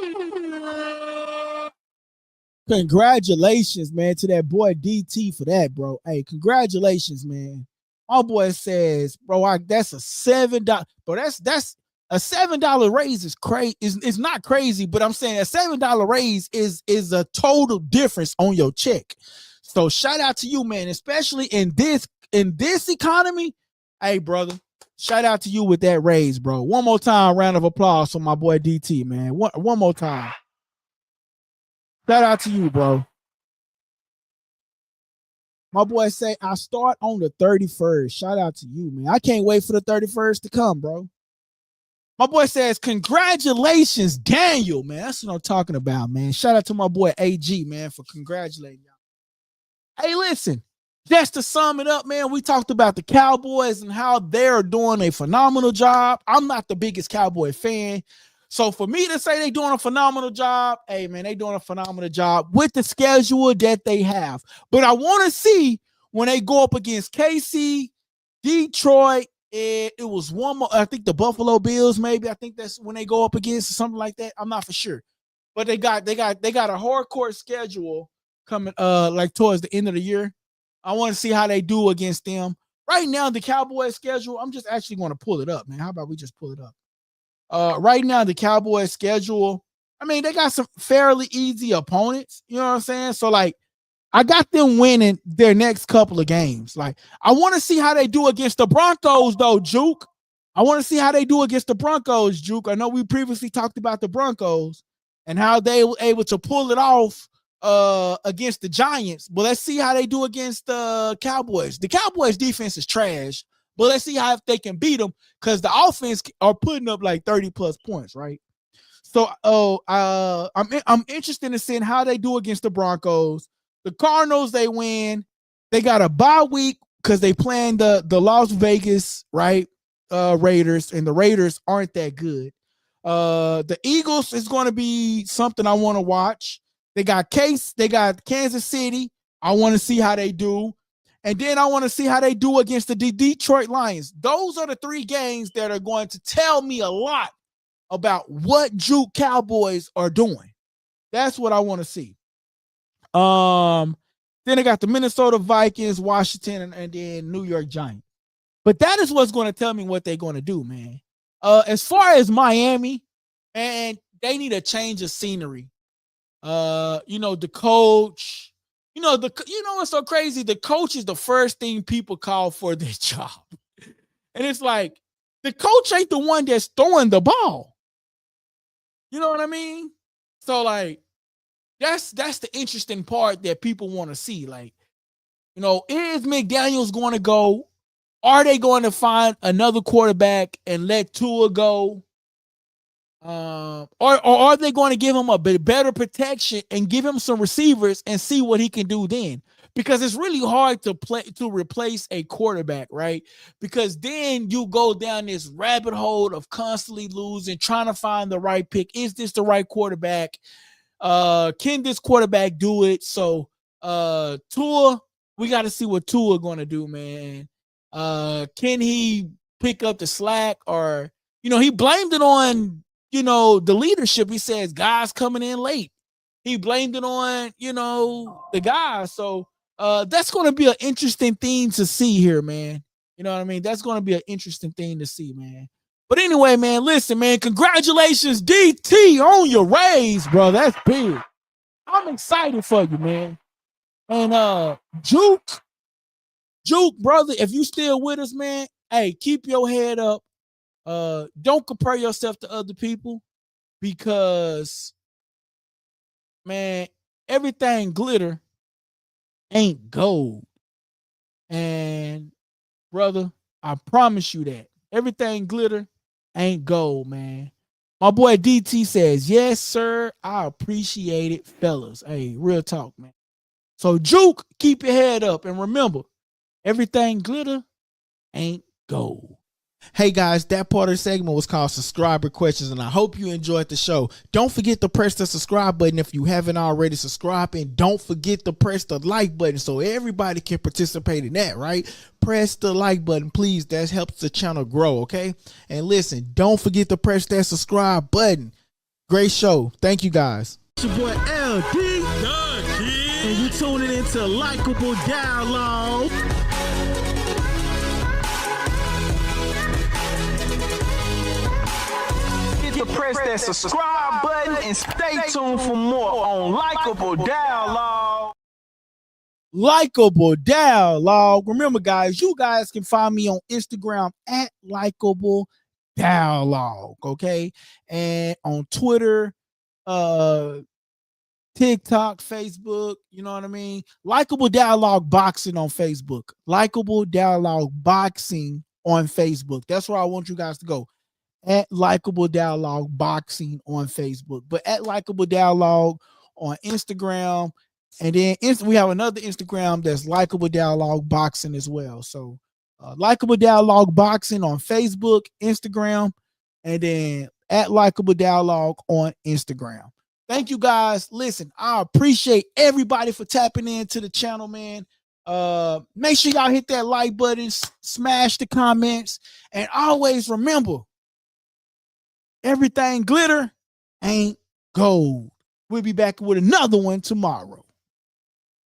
A: Congratulations, man, to that boy DT for that, bro. Hey, congratulations, man. My boy says, bro, that's a $7. Bro, that's a $7 raise is crazy. It's not crazy, but I'm saying a $7 raise is a total difference on your check. So shout out to you, man, especially in this economy. Hey, brother, shout out to you with that raise, bro. One more time, round of applause for my boy DT, man. One more time. Shout out to you, bro. My boy say, I start on the 31st. Shout out to you, man. I can't wait for the 31st to come, bro. My boy says, congratulations, Daniel, man. That's what I'm talking about, man. Shout out to my boy AG, man, for congratulating y'all. Hey, listen, just to sum it up, man, we talked about the Cowboys and how they're doing a phenomenal job. I'm not the biggest Cowboy fan. So for me to say they're doing a phenomenal job, hey, man, they're doing a phenomenal job with the schedule that they have. But I want to see when they go up against KC, Detroit, and it was one more, I think the Buffalo Bills, maybe. I think that's when they go up against or something like that. I'm not for sure. But they got a hardcore schedule coming like towards the end of the year. I want to see how they do against them. Right now, the Cowboys schedule, I'm just actually going to pull it up, man. How about we just pull it up? Right now, the Cowboys schedule, I mean, they got some fairly easy opponents. You know what I'm saying? So, like, I got them winning their next couple of games. Like, I want to see how they do against the Broncos, though, Juke. I want to see how they do against the Broncos, Juke. I know we previously talked about the Broncos and how they were able to pull it off against the Giants. But let's see how they do against the Cowboys. The Cowboys defense is trash, but let's see how if they can beat them, because the offense are putting up like 30 plus points, right? So I'm interested in seeing how they do against the Broncos. The Cardinals, they win. They got a bye week because they playing the Las Vegas, right? Raiders, and the Raiders aren't that good. The Eagles is going to be something I want to watch. They got Kansas City. I want to see how they do. And then I want to see how they do against the Detroit Lions. Those are the three games that are going to tell me a lot about what Juke Cowboys are doing. That's what I want to see. Then I got the Minnesota Vikings, Washington, and then New York Giants. But that is what's going to tell me what they're going to do, man. As far as Miami, and they need a change of scenery. The coach, what's so crazy? The coach is the first thing people call for their job. And it's like, the coach ain't the one that's throwing the ball. You know what I mean? So, like, that's the interesting part that people want to see. Like, is McDaniels going to go? Are they going to find another quarterback and let Tua go? Or are they going to give him a bit better protection and give him some receivers and see what he can do then? Because it's really hard to replace a quarterback, right? Because then you go down this rabbit hole of constantly losing, trying to find the right pick. Is this the right quarterback? Can this quarterback do it? So Tua, we got to see what Tua going to do, man. Can he pick up the slack? Or, he blamed it on, the leadership. He says guys coming in late. He blamed it on, the guys. So that's going to be an interesting thing to see here, man. You know what I mean? That's going to be an interesting thing to see, man. But anyway, man, listen, man, congratulations, DT, on your raise, bro. That's big. I'm excited for you, man. And Juke, brother, if you still with us, man, hey, keep your head up. Don't compare yourself to other people, because, man, everything glitter ain't gold. And, brother, I promise you that. Everything glitter ain't gold, man. My boy DT says, yes, sir. I appreciate it, fellas. Hey, real talk, man. So, Juke, keep your head up. And remember, everything glitter ain't gold. Hey guys, that part of the segment was called Subscriber Questions, and I hope you enjoyed the show. Don't forget to press the subscribe button if you haven't already subscribed, and don't forget to press the like button so everybody can participate in that, right? Press the like button, please. That helps the channel grow, okay? And listen, don't forget to press that subscribe button. Great show. Thank you, guys. It's your boy LD, and you tuning into Likeable Dialogue. Press that subscribe button and stay tuned for more on Likeable Dialogue. Likeable Dialogue. Remember, guys, you guys can find me on Instagram at Likeable Dialogue, okay? And on Twitter, TikTok, Facebook, you know what I mean? Likeable Dialogue Boxing on Facebook. Likeable Dialogue Boxing on Facebook. That's where I want you guys to go. At Likeable Dialogue Boxing on Facebook, but at Likeable Dialogue on Instagram, and then we have another Instagram that's Likeable Dialogue Boxing as well. So Likeable Dialogue Boxing on Facebook, Instagram, and then at Likeable Dialogue on Instagram. Thank you, guys. Listen, I appreciate everybody for tapping into the channel, man. Make sure y'all hit that like button, smash the comments, and always remember, everything glitter ain't gold. We'll be back with another one tomorrow.